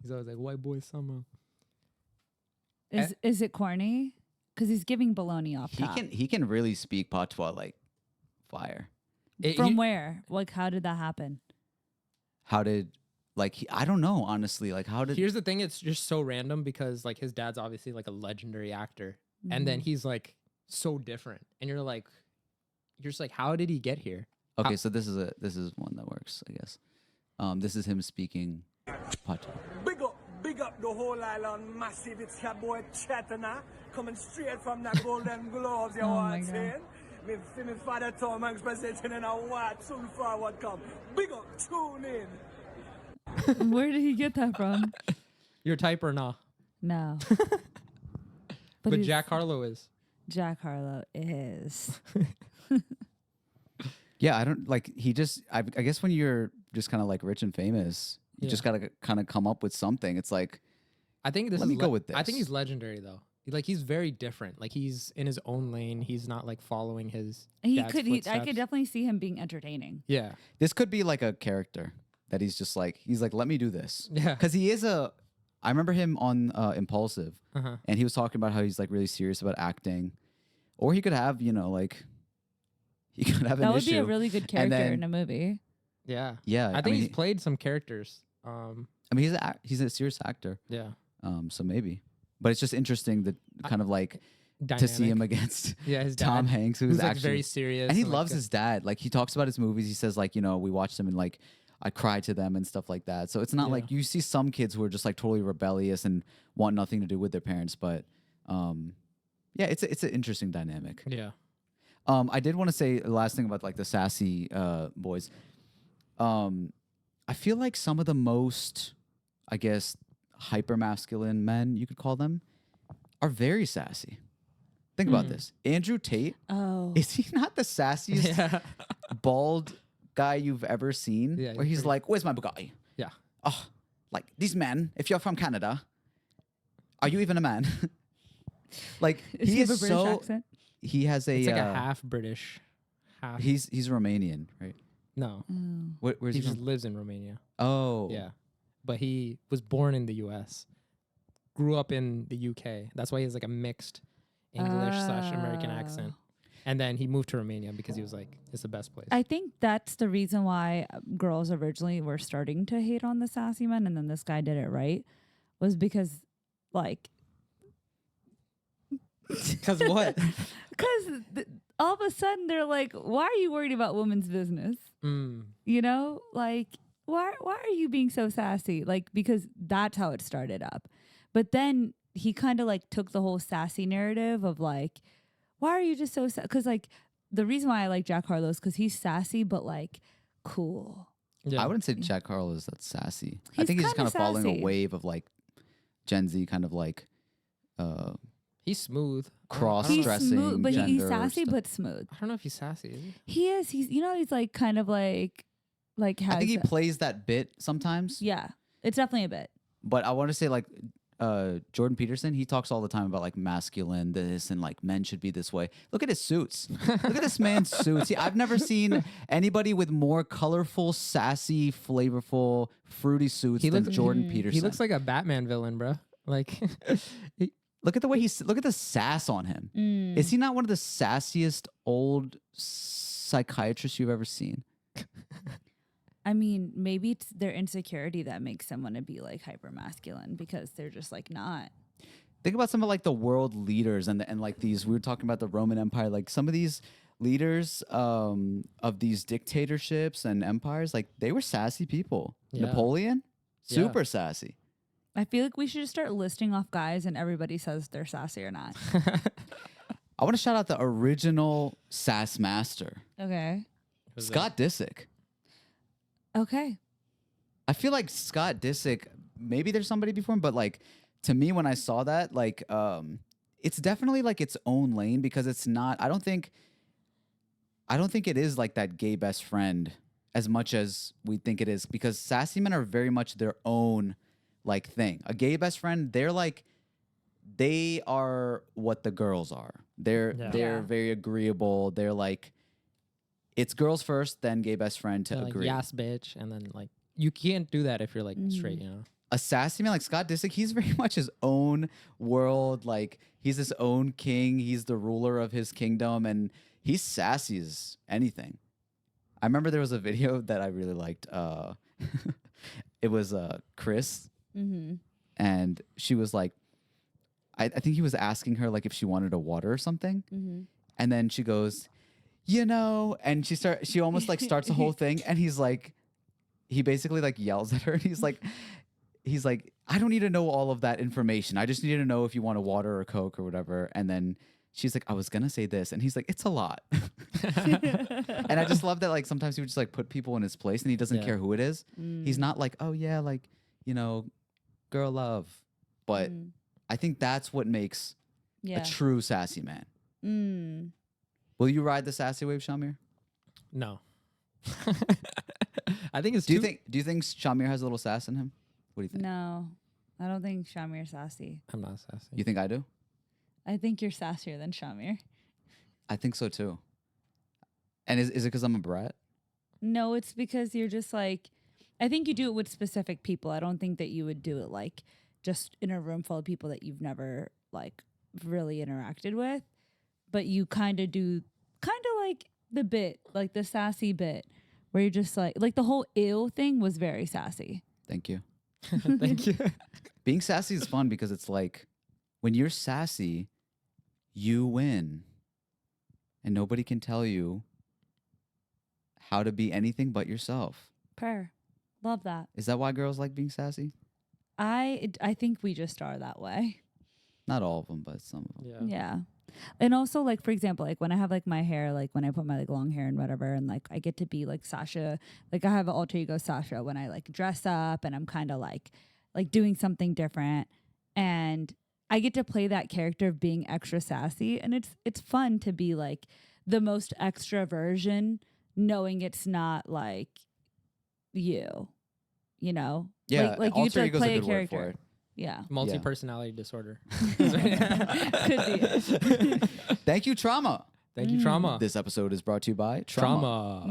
always like white boy summer. Is it corny? Because he's giving baloney off top. He can really speak patois like fire. From where? Like, how did that happen? How did I don't know, honestly. Like how did Here's the thing, it's just so random because like his dad's obviously like a legendary actor. And then he's like so different. And you're just like, how did he get here? Okay, so this is one that works, I guess. This is him speaking patois. Big up the whole island, massive. It's your boy Chetana, coming straight from the Golden Globes. You Oh know my what I'm God. saying? Me father Tom Hanks presenting in a what soon forward come. Big up, tune in. Where did he get that from? Your type or nah? No. But he's- Jack Harlow is. Jack Harlow is. Yeah, I don't like he just I guess when you're just kind of like rich and famous, you Yeah. just got to kind of come up with something. It's like I think this Let is me go with I think this. he's legendary though. Like he's very different. Like he's in his own lane. He's not like following his dad's I footsteps. could definitely see him being entertaining. Yeah. this could be like a character that he's like let me do this. Yeah. Cuz he is I remember him on Impulsive Uh-huh. and he was talking about how he's like really serious about acting. Or he could have, he could have That an would be a issue. really good and character then- in a movie. Yeah. Yeah, I think mean, he's played some characters. he's he's a serious actor. Yeah. So maybe. But it's just interesting that kind of like to see him Dynamic. against Yeah, his dad. Tom Hanks, who's like actually very serious. and he like, loves his dad. Like he talks about his movies. He says like, you know, we watched them and like I cry to them and stuff like that. So it's not Yeah. like you see some kids who are just like totally rebellious and want nothing to do with their parents. But yeah, it's an interesting dynamic. Yeah. I did want to say the last thing about like the sassy boys. I feel like some of the most, I guess, hyper masculine men, you could call them, are very sassy. Think about this. Andrew Tate, Oh. is he not the sassiest Yeah. bald guy you've ever seen? Yeah, Where he's pretty- like, where's my Bugatti? Yeah. Oh, like these men, if you're from Canada, are you even a man? Like Does he have is a British so accent? he has a It's like a half British, half. he's Romanian, right? No, Where's he he just from? lives in Romania. Oh, Yeah, but he was born in the U.S., grew up in the U.K. That's why he has like a mixed English/American accent. And then he moved to Romania because he was like, it's the best place. I think that's the reason why girls originally were starting to hate on the sassy men, and then this guy did it right, was because, like, Because what? because all of a sudden they're like, why are you worried about women's business? You know, like, why are you being so sassy? Like, because that's how it started up. But then he kind of like took the whole sassy narrative of like, why are you just so sassy? Because like the reason why I like Jack Harlow is because he's sassy, but like cool. Yeah. I wouldn't say Jack Harlow is that sassy. I He's think he's just kind kinda of following sassy. a wave of like Gen Z kind of like He's smooth. Cross He's dressing, smooth, but he's gender sassy, stuff. but smooth. I don't know if he's sassy. Is he? He is. He's, you know, he's like kind of like has I think he plays that bit sometimes. yeah, it's definitely a bit. But I want to say like Jordan Peterson, he talks all the time about like masculine this and like men should be this way. Look at his suits. Look at this man's suits. I've never seen anybody with more colorful, sassy, flavorful, fruity suits He than looks- Jordan Peterson. He looks like a Batman villain, bro. Like, Look at the way look at the sass on him. Is he not one of the sassiest old psychiatrists you've ever seen? I mean, maybe it's their insecurity that makes them want to be like hyper masculine because they're just like not. Think about some of like the world leaders and like these. We were talking about the Roman Empire. Like some of these leaders of these dictatorships and empires, like they were sassy people. Yeah. Napoleon, super sassy. I feel like we should just start listing off guys and everybody says they're sassy or not. I want to shout out the original sass master, Okay. Scott Disick. Okay. I feel like Scott Disick, maybe there's somebody before him, but like to me when I saw that, like it's definitely like its own lane because it's not I don't think it is like that gay best friend as much as we think it is because sassy men are very much their own like thing. A gay best friend, they're like they are what the girls are. They're Yeah. very agreeable. They're like it's girls first, then gay best friend to They're like, agree. yes, bitch. And then like, you can't do that if you're like straight, you know? A sassy man like Scott Disick, he's very much his own world. Like he's his own king. He's the ruler of his kingdom, and he's sassy as anything. I remember there was a video that I really liked. It was Chris, and she was like, I think he was asking her like if she wanted a water or something, and then she goes, you know, and she almost like starts the whole thing, and he basically like yells at her, and he's like, I don't need to know all of that information. I just need to know if you want a water or a Coke or whatever. And then she's like, I was gonna say this, and he's like, it's a lot. And I just love that like sometimes he would just like put people in his place, and he doesn't care who it is. He's not like, oh yeah, like you know, girl love. But I think that's what makes Yeah. a true sassy man. Will you ride the sassy wave, Shamir? No. I think it's Do you too- think Shamir has a little sass in him? What do you think? No, I don't think Shamir's sassy. I'm not sassy. You think I do? I think you're sassier than Shamir. I think so too. And is it because I'm a brat? No, it's because you're just like, I think you do it with specific people. I don't think that you would do it like just in a room full of people that you've never like really interacted with. But you kind of do like the bit, like the sassy bit where you're just like the whole ew thing was very sassy. Thank you. Thank you. Being sassy is fun because it's like when you're sassy, you win. And nobody can tell you how to be anything but yourself. Per. Love that. Is that why girls like being sassy? I think we just are that way. Not all of them, but some of them. Yeah. And also, like, for example, like when I have like my hair, like when I put my like long hair and whatever, and like I get to be like Sasha, like I have an alter ego Sasha when I like dress up and I'm kind of like doing something different, and I get to play that character of being extra sassy, and it's fun to be like the most extra version, knowing it's not like you know? Yeah, like you get alter to ego's play a a good word for character. it. Yeah. Multi-personality disorder. Could be. Thank you, Trauma. Thank you, Trauma. This episode is brought to you by Trauma.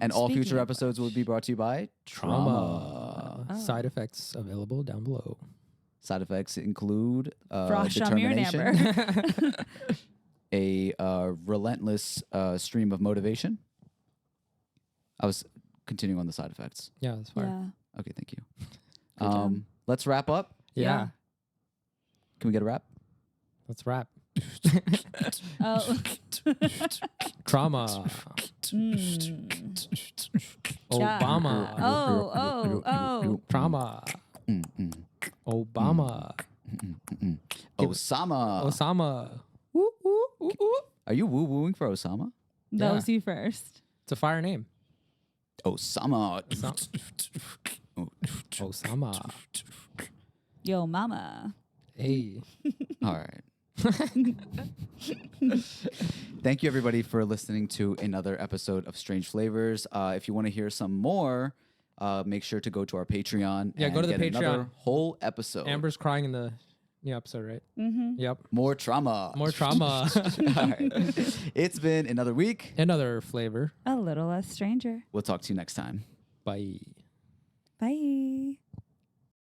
And all Speaking future of episodes will be brought to you by Trauma. Oh. Side effects available down below. Side effects include Frosh on mirror determination, a relentless stream of motivation. I was continuing on the side effects. Yeah, that's fine. Yeah. Okay, thank you. Good job. Let's wrap up. Yeah. Can we get a wrap? Let's wrap. Oh. Trauma. Obama. Oh. Trauma. Obama. Osama. Osama. Woo, woo, woo, woo. Are you woo-wooing for Osama? That Yeah. was you first. It's a fire name. Osama. Osama. Yo, mama. Hey. All right. Thank you, everybody, for listening to another episode of Strange Flavors. If you want to hear some more, make sure to go to our Patreon. Yeah, and go to the get another Patreon. whole episode. Amber's crying in the new episode, right? Mm-hmm. Yep. More trauma. More trauma. All right. It's been another week. Another flavor. A little less stranger. We'll talk to you next time. Bye. Bye.